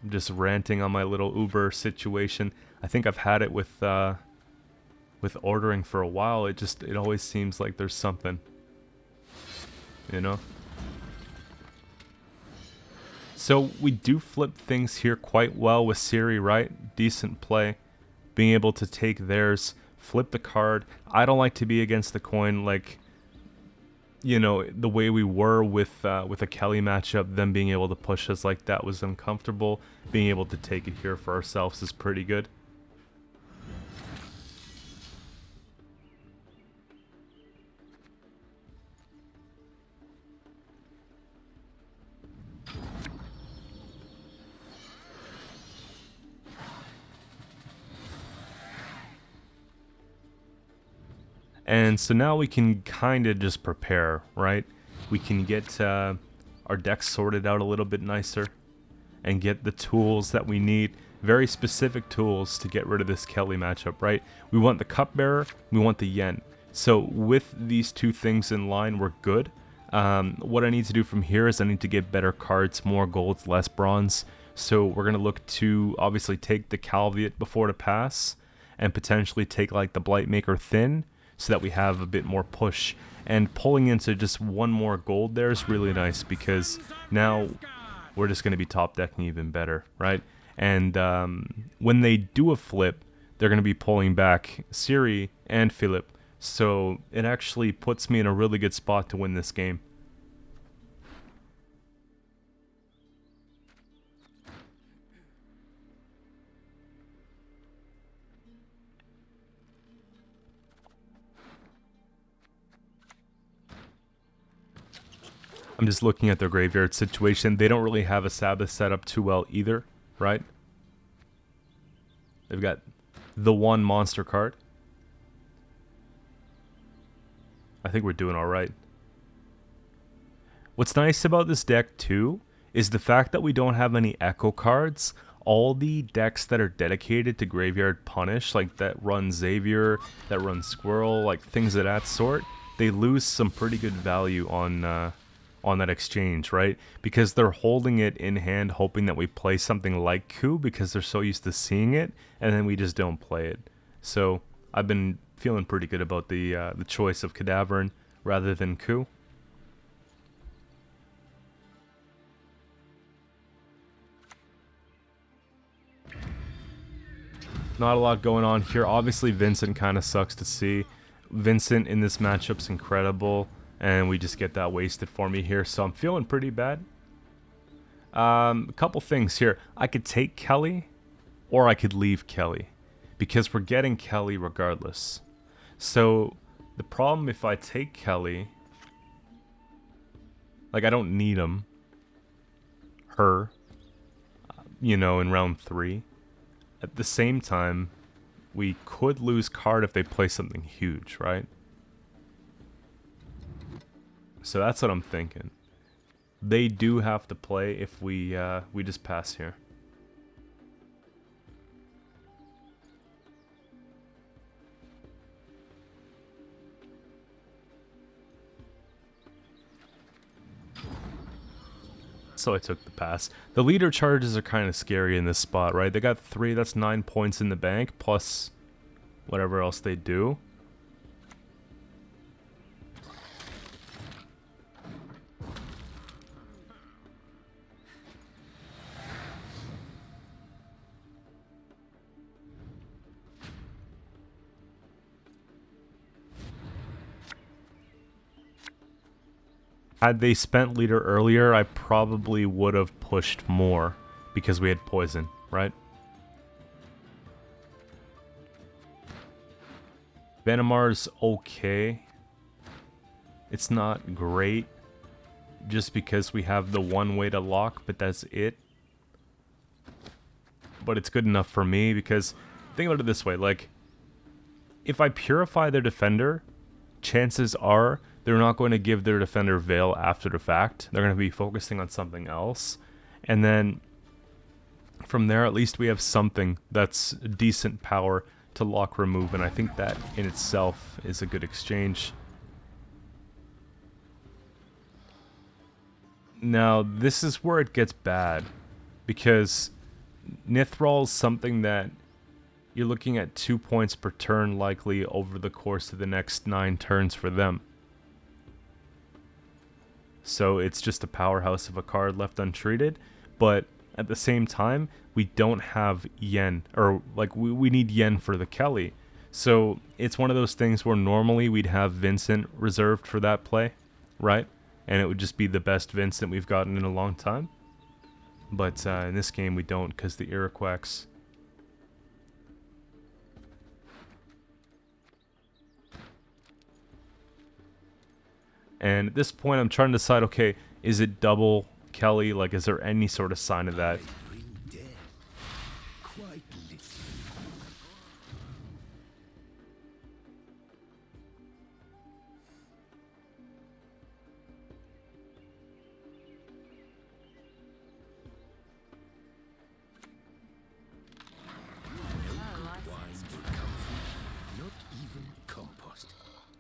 I'm just ranting on my little Uber situation. I think I've had it with ordering for a while. It always seems like there's something, you know? So we do flip things here quite well with Ciri, right? Decent play. Being able to take theirs, flip the card. I don't like to be against the coin, like, you know, the way we were with a Kelly matchup. Them being able to push us like that was uncomfortable. Being able to take it here for ourselves is pretty good. And so now we can kind of just prepare, right? We can get our deck sorted out a little bit nicer and get the tools that we need. Very specific tools to get rid of this Kelly matchup, right? We want the Cupbearer, we want the Yen. So with these 2 things in line, we're good. What I need to do from here is I need to get better cards, more golds, less bronze. So we're going to look to obviously take the Calviate before the pass and potentially take like the Blightmaker thin, so that we have a bit more push. And pulling into just 1 more gold there is really nice, because now we're just going to be top decking even better, right? And when they do a flip, they're going to be pulling back Ciri and Philip. So it actually puts me in a really good spot to win this game. I'm just looking at their graveyard situation. They don't really have a Sabbath set up too well either, right? They've got the 1 monster card. I think we're doing alright. What's nice about this deck too is the fact that we don't have any echo cards. All the decks that are dedicated to Graveyard Punish, like that run Xavier, that run Squirrel, like things of that sort, they lose some pretty good value on on that exchange, right? Because they're holding it in hand, hoping that we play something like Q because they're so used to seeing it, and then we just don't play it. So I've been feeling pretty good about the choice of Cadaverine rather than Q. Not a lot going on here. Obviously, Vincent kind of sucks to see. Vincent in this matchup's incredible, and we just get that wasted for me here, so I'm feeling pretty bad. A couple things here. I could take Kelly, or I could leave Kelly, because we're getting Kelly regardless. So the problem if I take Kelly, like I don't need him, her, you know, in round 3. At the same time, we could lose card if they play something huge, right? So that's what I'm thinking. They do have to play if we just pass here. So I took the pass. The leader charges are kind of scary in this spot, right? They got 3, that's 9 points in the bank, plus whatever else they do. Had they spent leader earlier, I probably would have pushed more because we had poison, right? Venomar's okay. It's not great just because we have the one way to lock, but that's it. But it's good enough for me because think about it this way, like if I purify their defender, chances are they're not going to give their defender Veil after the fact. They're going to be focusing on something else. And then from there, at least we have something that's decent power to lock remove. And I think that in itself is a good exchange. Now, this is where it gets bad. Because Nithral is something that you're looking at 2 points per turn likely over the course of the next 9 turns for them. So it's just a powerhouse of a card left untreated, but at the same time, we don't have Yen, or like we need Yen for the Kelly. So it's one of those things where normally we'd have Vincent reserved for that play, right? And it would just be the best Vincent we've gotten in a long time. But in this game we don't because the Iroquois. And at this point, I'm trying to decide, okay, is it double Kelly? Like, is there any sort of sign of that?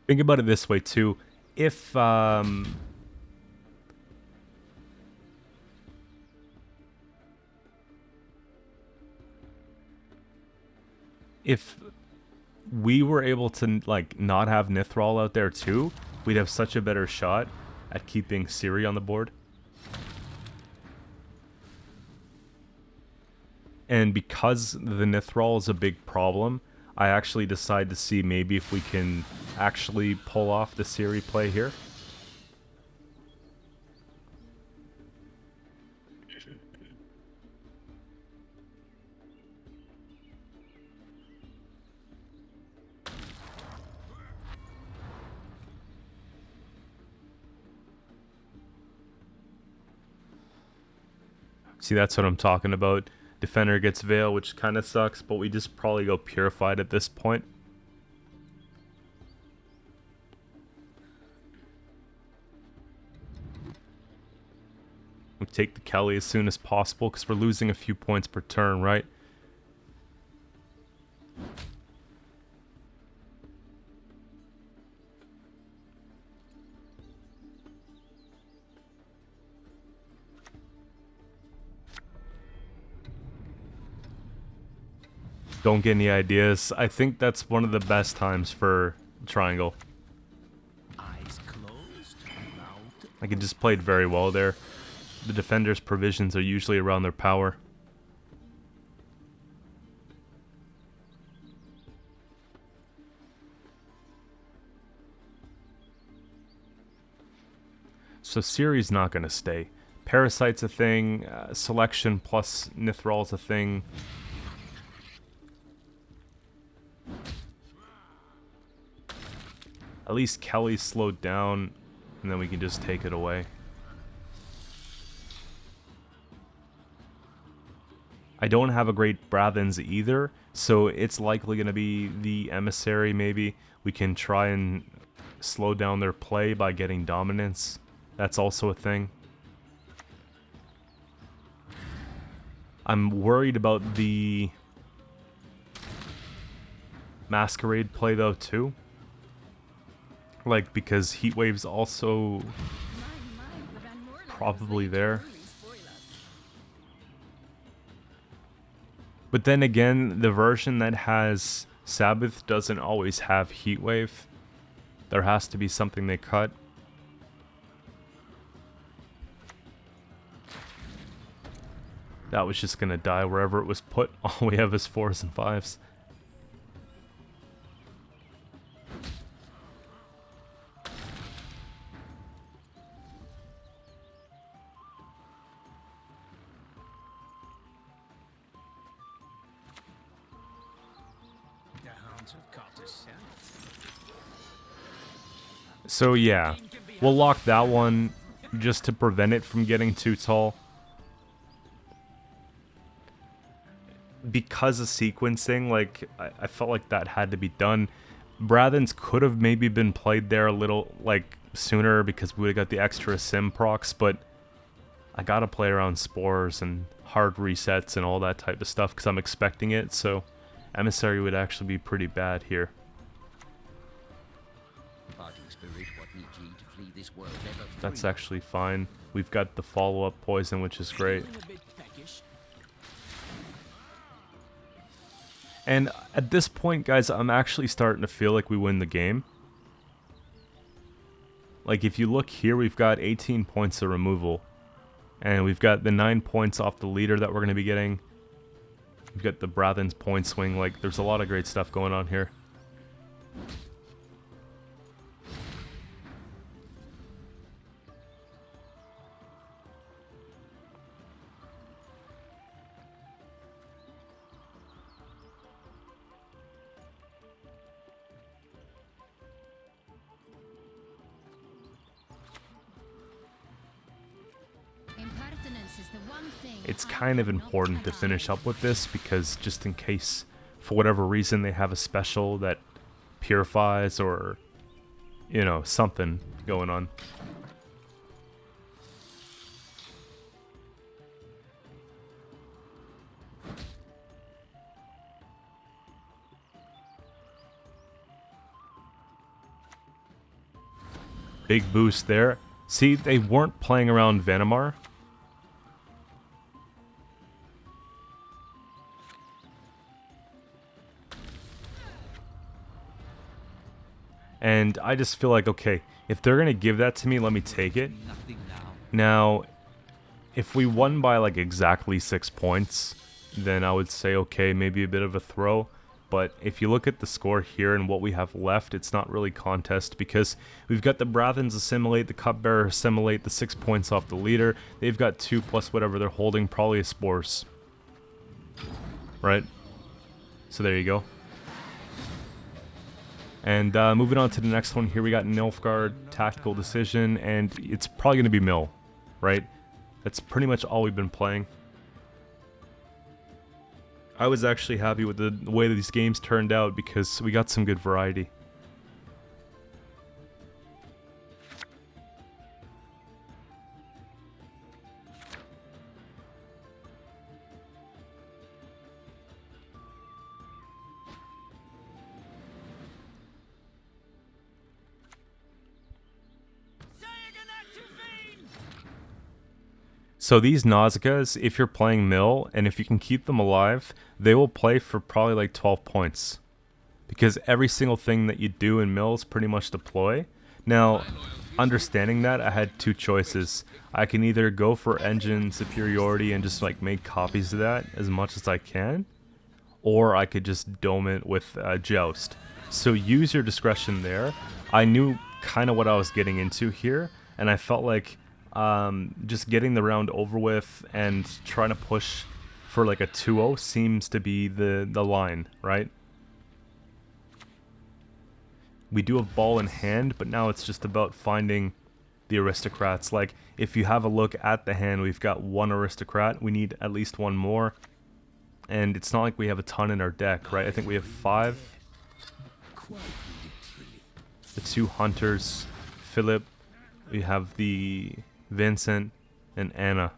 Think about it this way, too. If we were able to like not have Nithral out there too, we'd have such a better shot at keeping Ciri on the board. And because the Nithral is a big problem, I actually decide to see maybe if we can actually pull off the Ciri play here. See, that's what I'm talking about. Defender gets Veil, which kind of sucks, but we just probably go Purified at this point. We take the Kelly as soon as possible because we're losing a few points per turn, right? don't get any ideas. I think that's one of the best times for triangle. Eyes closed, mouth. Like, it just played very well there. The defender's provisions are usually around their power. So Ciri's not going to stay. Parasite's a thing. Selection plus Nithral's a thing. At least Kelly's slowed down, and then we can just take it away. I don't have a great Brathens either, so it's likely going to be the Emissary maybe. We can try and slow down their play by getting dominance. That's also a thing. I'm worried about the Masquerade play though too. Like, because Heatwave's also probably there. But then again, the version that has Sabbath doesn't always have Heatwave. There has to be something they cut. That was just gonna die wherever it was put. All we have is 4s and 5s. The hounds have caught a scent. So yeah, we'll lock that one just to prevent it from getting too tall. Because of sequencing, like, I felt like that had to be done. Brathens could have maybe been played there a little, like, sooner because we would have got the extra sim procs, but I gotta play around spores and hard resets and all that type of stuff because I'm expecting it, so Emissary would actually be pretty bad here. That's actually fine. We've got the follow-up poison, which is great. And at this point, guys, I'm actually starting to feel like we win the game. Like, if you look here, we've got 18 points of removal. And we've got the 9 points off the leader that we're going to be getting. We've got the Brathen's point swing. Like, there's a lot of great stuff going on here. It's kind of important to finish up with this because just in case, for whatever reason, they have a special that purifies or, you know, something going on. Big boost there. See, they weren't playing around Vanamar. And I just feel like, okay, if they're going to give that to me, let me take it. Now, if we won by like exactly 6 points, then I would say, okay, maybe a bit of a throw. But if you look at the score here and what we have left, it's not really contest because we've got the Brathens assimilate, the Cupbearer assimilate, the 6 points off the leader. They've got 2 plus whatever they're holding, probably a Spores. Right? So there you go. And moving on to the next one here, we got Nilfgaard, Tactical Decision, and it's probably going to be Mill, right? That's pretty much all we've been playing. I was actually happy with the way that these games turned out because we got some good variety. So these Nausicaas, if you're playing mill, and if you can keep them alive, they will play for probably like 12 points. Because every single thing that you do in mill is pretty much deploy. Now, understanding that, I had two choices. I can either go for engine superiority and just like make copies of that as much as I can, or I could just dome it with Joust. So use your discretion there. I knew kind of what I was getting into here, and I felt like just getting the round over with and trying to push for like a 2-0 seems to be the line, right? We do have ball in hand, but now it's just about finding the aristocrats. Like, if you have a look at the hand, we've got one aristocrat. We need at least one more. And it's not like we have a ton in our deck, right? I think we have 5. The 2 hunters, Philip. We have the Vincent and Anna.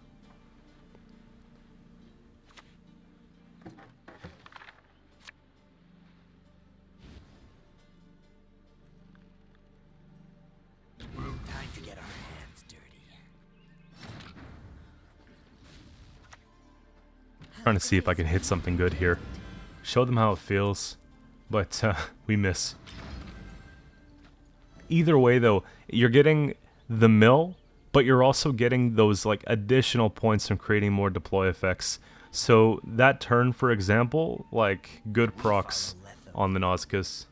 Time to get our hands dirty. Trying to see if I can hit something good here. Show them how it feels, but we miss. Either way though, you're getting the mill, but you're also getting those like additional points from creating more deploy effects. So that turn, for example, like good procs on the Nausicaas.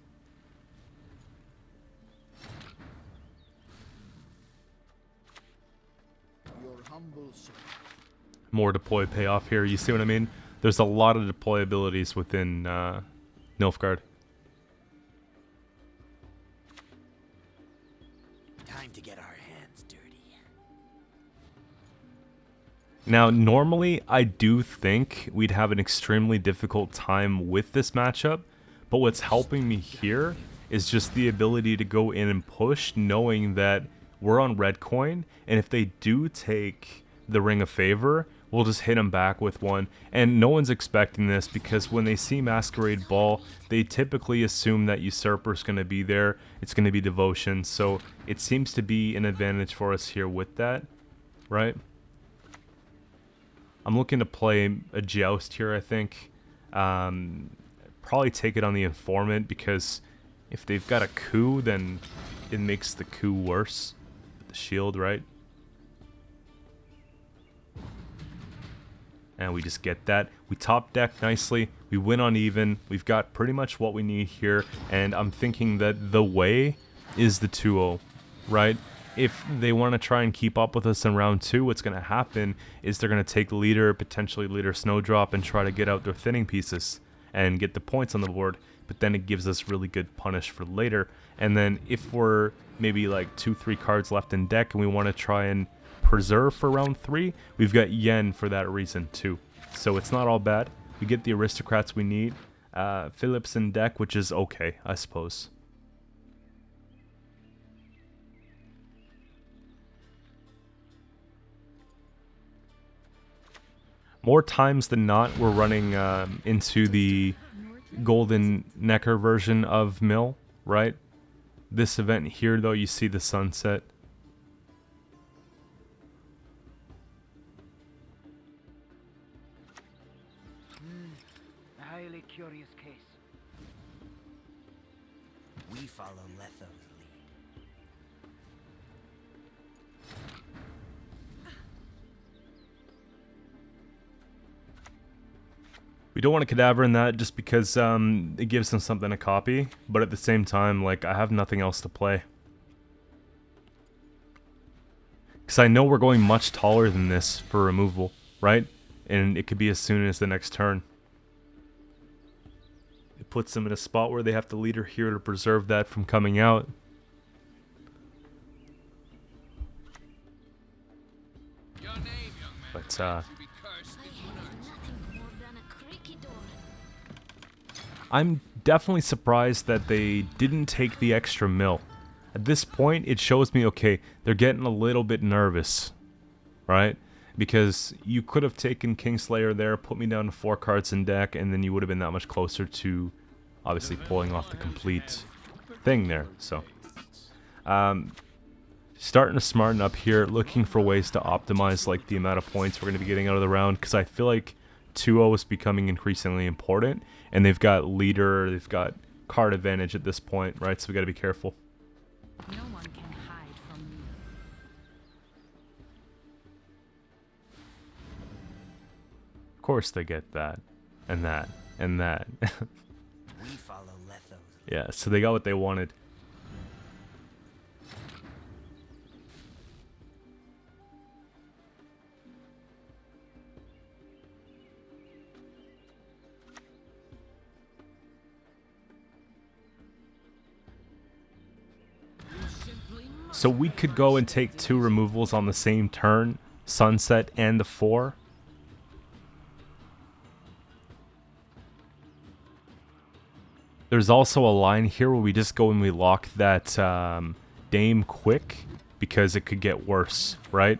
More deploy payoff here, you see what I mean? There's a lot of deploy abilities within Nilfgaard. Time to get our hands dirty. Now, normally, I do think we'd have an extremely difficult time with this matchup, but what's helping me here is just the ability to go in and push, knowing that we're on red coin, and if they do take the Ring of Favor, we'll just hit them back with one. And no one's expecting this, because when they see Masquerade Ball, they typically assume that Usurper's going to be there. It's going to be Devotion, so it seems to be an advantage for us here with that, right? I'm looking to play a Joust here, I think. Probably take it on the Informant, because if they've got a coup, then it makes the coup worse. The shield, right? And we just get that. We top deck nicely. We win on even. We've got pretty much what we need here. And I'm thinking that the way is the 2-0, right? If they want to try and keep up with us in round 2, what's going to happen is they're going to take leader, potentially leader Snowdrop, and try to get out their thinning pieces and get the points on the board. But then it gives us really good punish for later. And then if we're maybe like 2-3 cards left in deck and we want to try and preserve for round 3, we've got Yen for that reason too. So it's not all bad. We get the aristocrats we need. Phillips in deck, which is okay, I suppose. More times than not, we're running into the Golden Nekker version of Mill, right? This event here, though, you see the sunset. A highly curious case. We follow Letho's lead. We don't want a cadaver in that just because it gives them something to copy, but at the same time, like, I have nothing else to play. Because I know we're going much taller than this for removal, right? And it could be as soon as the next turn. It puts them in a spot where they have to leader here to preserve that from coming out. Your name, young man, But, should be cursed if you learn. Nothing more than a creaky door. I'm definitely surprised that they didn't take the extra mill. At this point, it shows me, okay, they're getting a little bit nervous, right? Because you could have taken Kingslayer there, put me down to 4 cards in deck, and then you would have been that much closer to, obviously, pulling off the complete thing there. So, starting to smarten up here, looking for ways to optimize like the amount of points we're going to be getting out of the round, because I feel like 2-0 is becoming increasingly important, and they've got leader, they've got card advantage at this point, right? So we got to be careful. No one can hide from me. Of course they get that, and that, and that. We follow Letho's. Yeah, so they got what they wanted. So we could go and take 2 removals on the same turn, Sunset and the 4. There's also a line here where we just go and we lock that Dame quick, because it could get worse, right?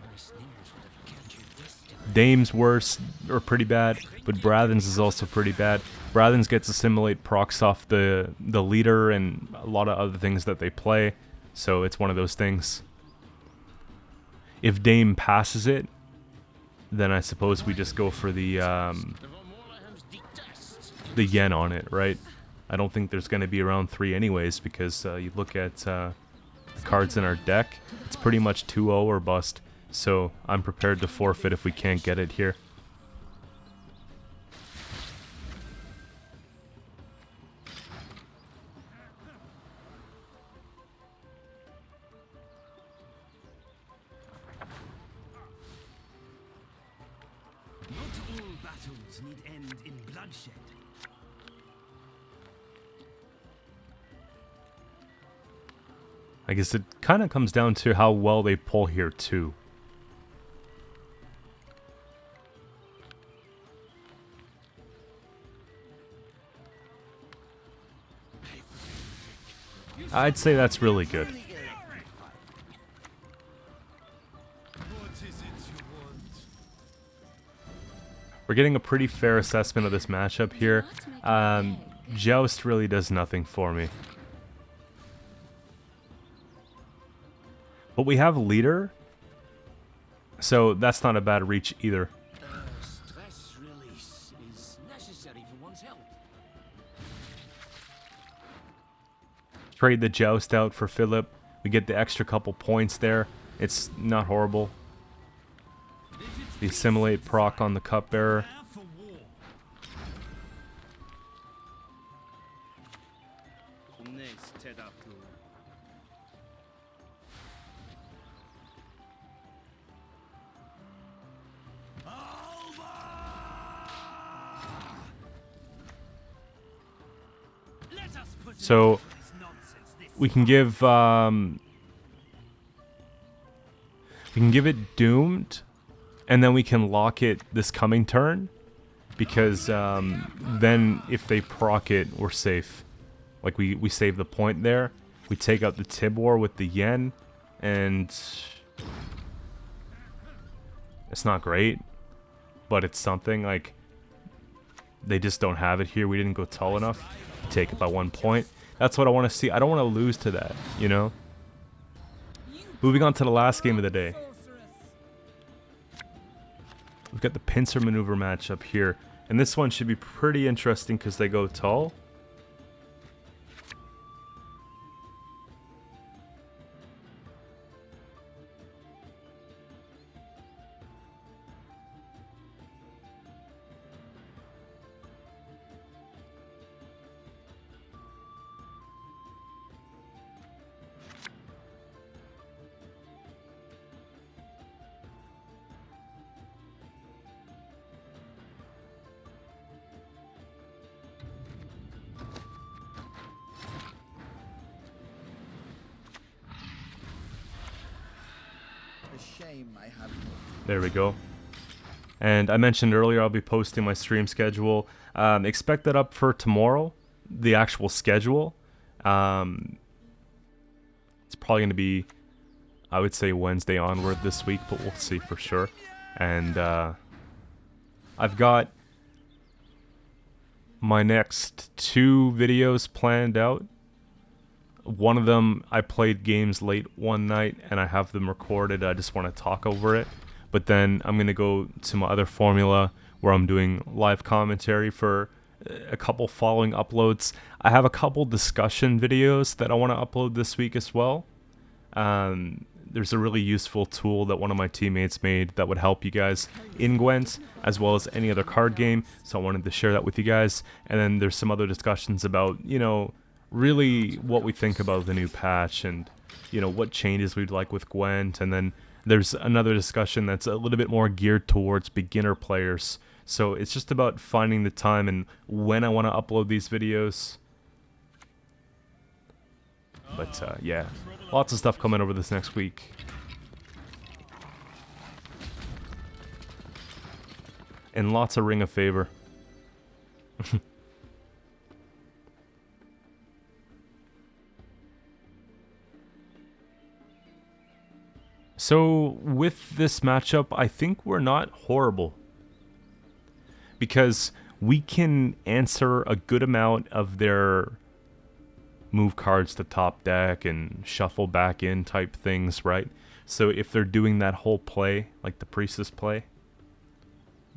Dame's worse, or pretty bad, but Brathen's is also pretty bad. Brathen's gets assimilate procs off the leader and a lot of other things that they play. So it's one of those things. If Dame passes it, then I suppose we just go for the yen on it, right? I don't think there's going to be around 3 anyways, because you look at the cards in our deck, it's pretty much 2-0 or bust. So I'm prepared to forfeit if we can't get it here. Not all battles need end in bloodshed. I guess it kind of comes down to how well they pull here too. I'd say that's really good. We're getting a pretty fair assessment of this matchup here. Joust really does nothing for me. But we have leader, so that's not a bad reach either. Stress release is necessary for one's health. Trade the Joust out for Philip. We get the extra couple points there. It's not horrible. The assimilate proc on the cupbearer. So we can give it doomed, and then we can lock it this coming turn, because then if they proc it, we're safe. Like we save the point there. We take out the Tibor with the yen, and it's not great, but it's something. Like, they just don't have it here. We didn't go tall enough. Take it by 1 point. That's what I want to see. I don't want to lose to that, you know? Moving on to the last game of the day. We've got the Pincer maneuver matchup here. And this one should be pretty interesting because they go tall. There we go. And I mentioned earlier I'll be posting my stream schedule. Expect that up for tomorrow, the actual schedule. It's probably going to be, I would say, Wednesday onward this week, but we'll see for sure. And I've got my next 2 videos planned out. One of them, I played games late one night and I have them recorded. I just want to talk over it. But then I'm going to go to my other formula where I'm doing live commentary for a couple following uploads. I have a couple discussion videos that I want to upload this week as well. There's a really useful tool that one of my teammates made that would help you guys in Gwent as well as any other card game. So I wanted to share that with you guys. And then there's some other discussions about, you know, really what we think about the new patch and, you know, what changes we'd like with Gwent. And then there's another discussion that's a little bit more geared towards beginner players. So it's just about finding the time and when I want to upload these videos. But yeah, lots of stuff coming over this next week. And lots of Ring of Favor. So with this matchup, I think we're not horrible. Because we can answer a good amount of their move cards to top deck and shuffle back in type things, right? So if they're doing that whole play, like the Priestess play,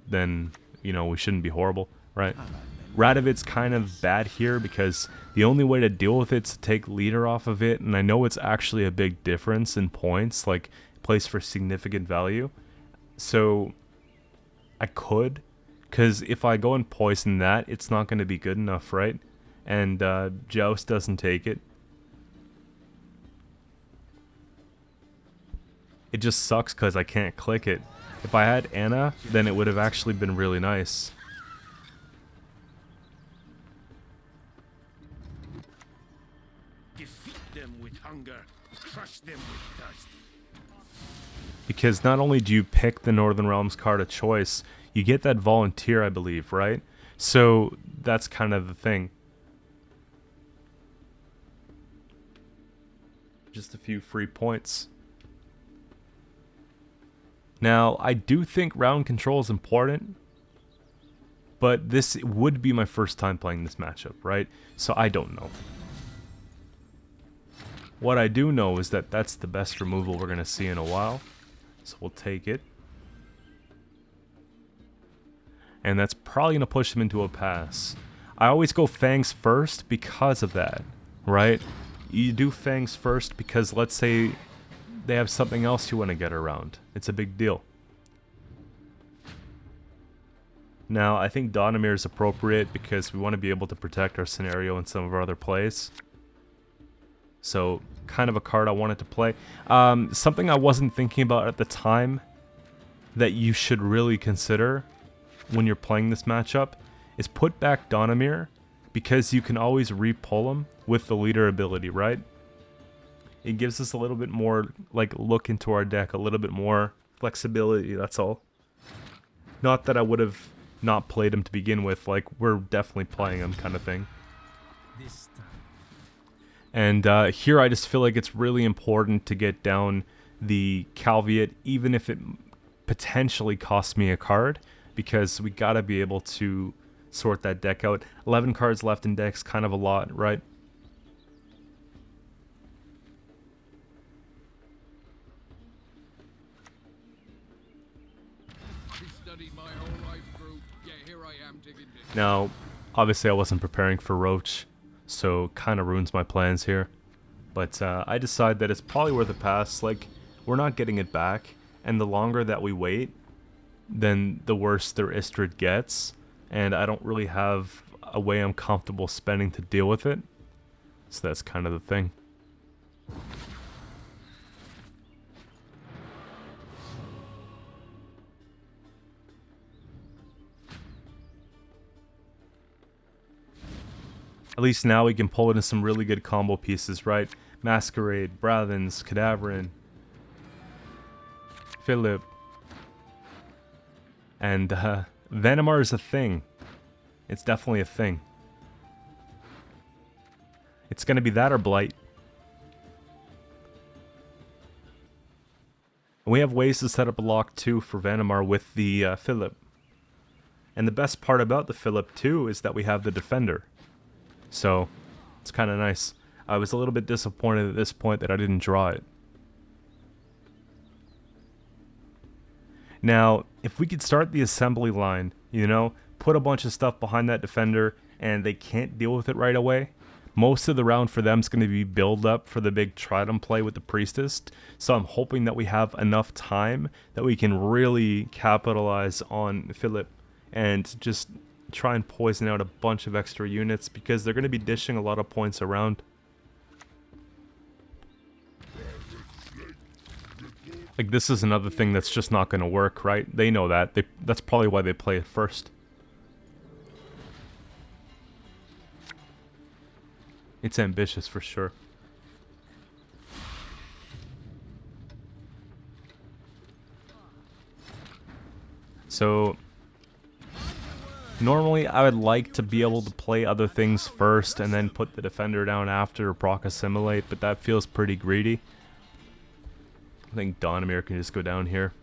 then, you know, we shouldn't be horrible, right? Radovit's kind of bad here because the only way to deal with it is to take leader off of it, and I know it's actually a big difference in points, like plays for significant value. So I could, because if I go and poison that, it's not going to be good enough, right? And Joust doesn't take it. It just sucks because I can't click it. If I had Anna, then it would have actually been really nice. Defeat them with hunger, crush them with thirst. Because not only do you pick the Northern Realms card of choice, you get that volunteer, I believe, right? So that's kind of the thing. Just a few free points. Now, I do think round control is important, but this would be my first time playing this matchup, right? So I don't know. What I do know is that that's the best removal we're going to see in a while, so we'll take it. And that's probably going to push him into a pass. I always go Fangs first because of that, right? You do Fangs first because let's say they have something else you want to get around. It's a big deal. Now, I think Donimir is appropriate because we want to be able to protect our scenario in some of our other plays. So, kind of a card I wanted to play. Something I wasn't thinking about at the time that you should really consider when you're playing this matchup is put back Donimir, because you can always re-pull him with the leader ability, right? It gives us a little bit more, like, look into our deck, a little bit more flexibility, that's all. Not that I would have not played him to begin with, like, we're definitely playing him kind of thing. And here I just feel like it's really important to get down the Caveat, even if it potentially costs me a card, because we gotta be able to sort that deck out. 11 cards left in deck's kind of a lot, right? Studied my whole life through. Yeah, here I am digging this. Now, obviously I wasn't preparing for Roach, so kind of ruins my plans here. But I decide that it's probably worth a pass. Like, we're not getting it back, and the longer that we wait, then the worse their Istrid gets. And I don't really have a way I'm comfortable spending to deal with it. So that's kind of the thing. At least now we can pull into some really good combo pieces, right? Masquerade, Brathens, Cadaverin, Philip. And Venomar is a thing. It's definitely a thing. It's going to be that or Blight. And we have ways to set up a lock too for Venomar with the Philip. And the best part about the Philip too is that we have the Defender. So, it's kind of nice. I was a little bit disappointed at this point that I didn't draw it. Now, if we could start the assembly line, you know, put a bunch of stuff behind that defender and they can't deal with it right away, most of the round for them is going to be build up for the big Trident play with the Priestess. So I'm hoping that we have enough time that we can really capitalize on Philip and just try and poison out a bunch of extra units because they're going to be dishing a lot of points around. Like, this is another thing that's just not going to work, right? They know that. That's probably why they play it first. It's ambitious for sure. So, normally I would like to be able to play other things first and then put the defender down after or proc assimilate, but that feels pretty greedy. I think Donimir can just go down here.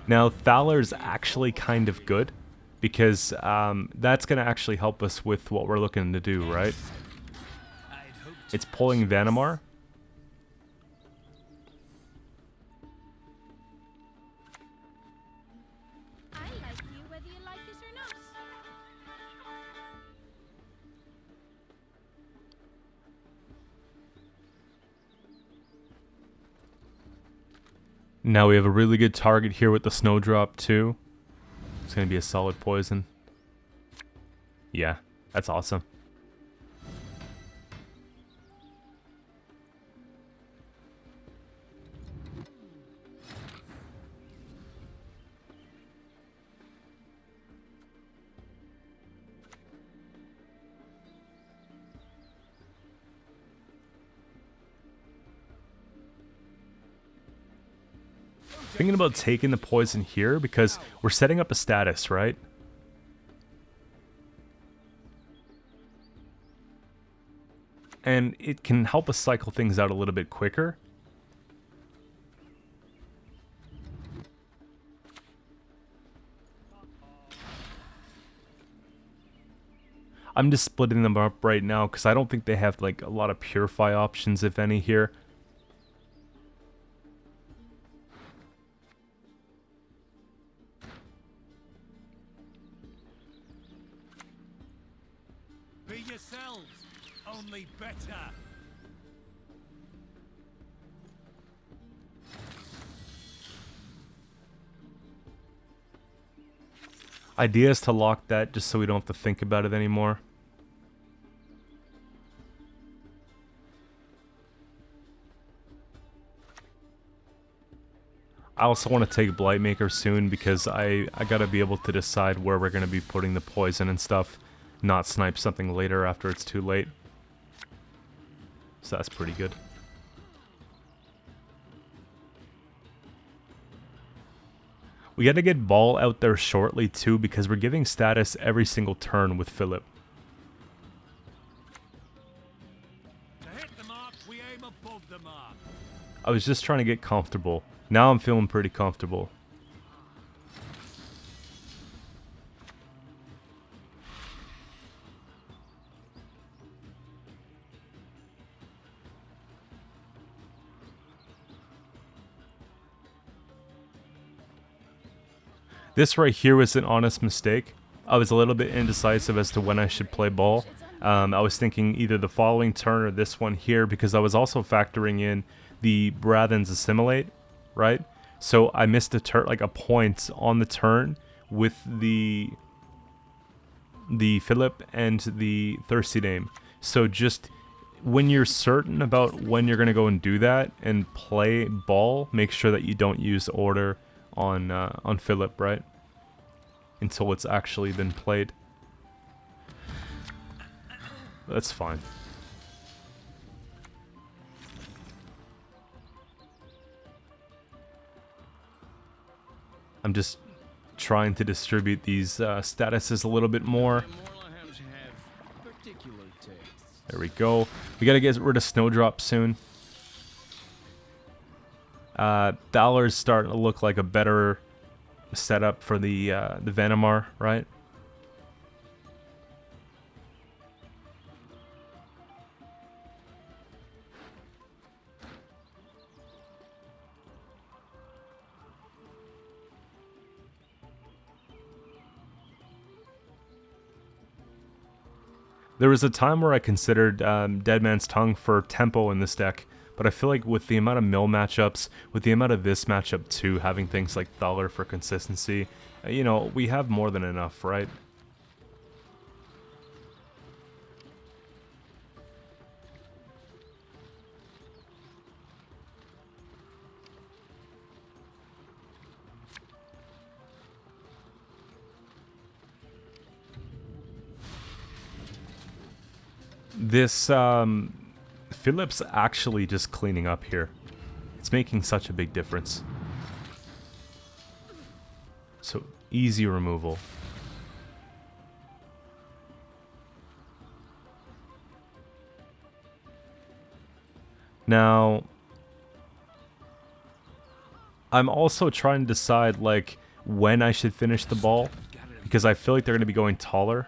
Now, Thaler's actually kind of good, because that's going to actually help us with what we're looking to do, right? It's pulling Vanamar. I like you whether you like us or not. Now we have a really good target here with the Snowdrop too. It's going to be a solid poison. Yeah, that's awesome. Thinking about taking the poison here because we're setting up a status, right? And it can help us cycle things out a little bit quicker. I'm just splitting them up right now because I don't think they have like a lot of purify options, if any, here. Be yourselves, only better. Idea is to lock that just so we don't have to think about it anymore. I also want to take Blightmaker soon because I gotta be able to decide where we're gonna be putting the poison and stuff. Not snipe something later after it's too late. So that's pretty good. We gotta get Ball out there shortly too because we're giving status every single turn with Philip. To hit the mark, we aim above the mark. I was just trying to get comfortable. Now I'm feeling pretty comfortable. This right here was an honest mistake. I was a little bit indecisive as to when I should play Ball. I was thinking either the following turn or this one here because I was also factoring in the Brathen's Assimilate, right? So I missed a turn, like a point on the turn with the Philip and the Thirsty Dame. So just when you're certain about when you're gonna go and do that and play Ball, make sure that you don't use Order on Philip, right? Until it's actually been played. That's fine. I'm just trying to distribute these statuses a little bit more. There we go. We gotta get rid of Snowdrop soon. Thaler's starting to look like a better setup for the Vanamar, right? There was a time where I considered Dead Man's Tongue for tempo in this deck, but I feel like with the amount of mill matchups, with the amount of this matchup too, having things like Thaler for consistency, you know, we have more than enough, right? This Philip's actually just cleaning up here. It's making such a big difference. So easy removal. Now, I'm also trying to decide like when I should finish the ball, because I feel like they're going to be going taller.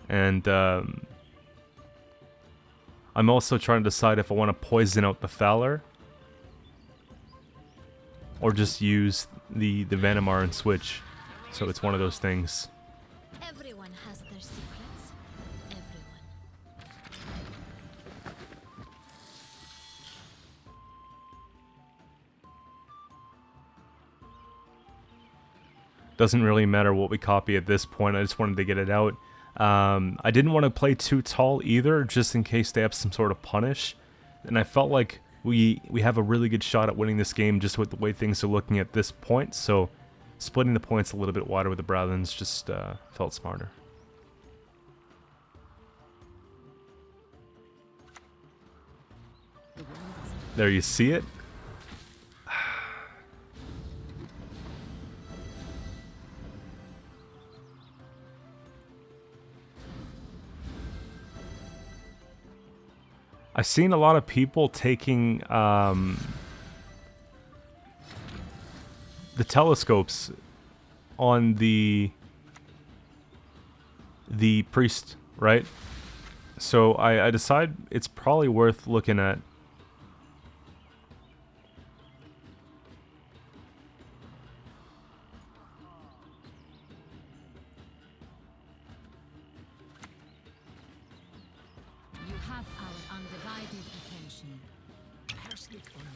And I'm also trying to decide if I want to poison out the Thaler or just use the Vanamar and switch. So it's one of those things. Everyone has their secrets. Everyone. Doesn't really matter what we copy at this point. I just wanted to get it out. I didn't want to play too tall either, just in case they have some sort of punish. And I felt like we have a really good shot at winning this game just with the way things are looking at this point. So splitting the points a little bit wider with the Bradlands just felt smarter. There you see it. I've seen a lot of people taking the telescopes on the priest, right? So I decide it's probably worth looking at.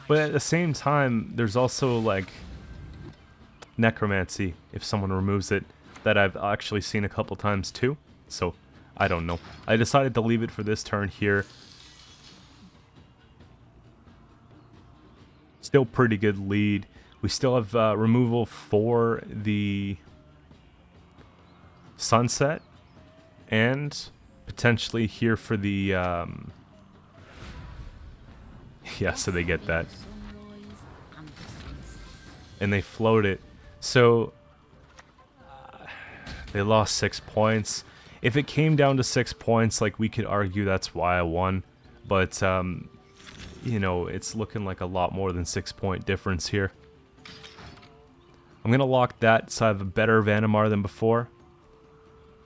But at the same time, there's also like necromancy, if someone removes it, that I've actually seen a couple times too. So I don't know. I decided to leave it for this turn here. Still pretty good lead. We still have removal for the sunset and potentially here for the yeah, so they get that. And they float it. So they lost 6 points. If it came down to 6 points, like we could argue that's why I won. But you know, it's looking like a lot more than 6 point difference here. I'm gonna lock that so I have a better Vanamar than before.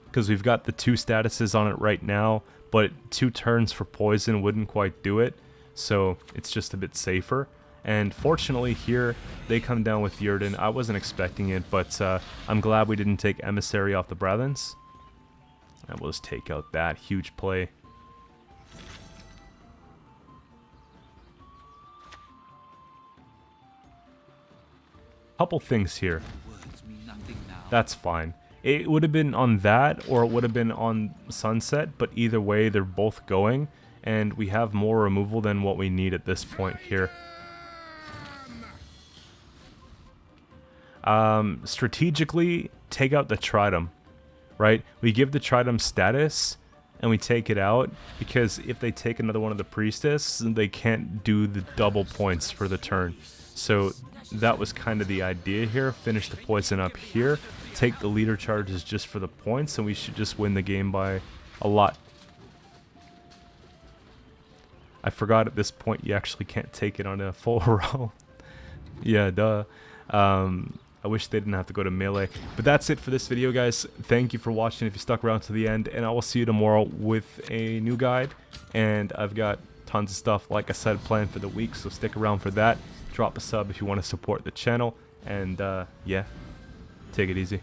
Because we've got the 2 statuses on it right now, but 2 turns for poison wouldn't quite do it. So it's just a bit safer. And fortunately here, they come down with Yurden. I wasn't expecting it, but I'm glad we didn't take Emissary off the Bradlands. And we'll just take out that huge play. Couple things here. That's fine. It would have been on that, or it would have been on Sunset, but either way, they're both going. And we have more removal than what we need at this point here. Strategically, take out the Tridum, right? We give the Tridum status, and we take it out, because if they take another one of the Priestess, they can't do the double points for the turn. So that was kind of the idea here. Finish the poison up here, take the leader charges just for the points, and we should just win the game by a lot. I forgot at this point you actually can't take it on a full roll. Yeah, duh. I wish they didn't have to go to melee. But that's it for this video, guys. Thank you for watching if you stuck around to the end, and I will see you tomorrow with a new guide. And I've got tons of stuff, like I said, planned for the week, so stick around for that. Drop a sub if you want to support the channel, and yeah, take it easy.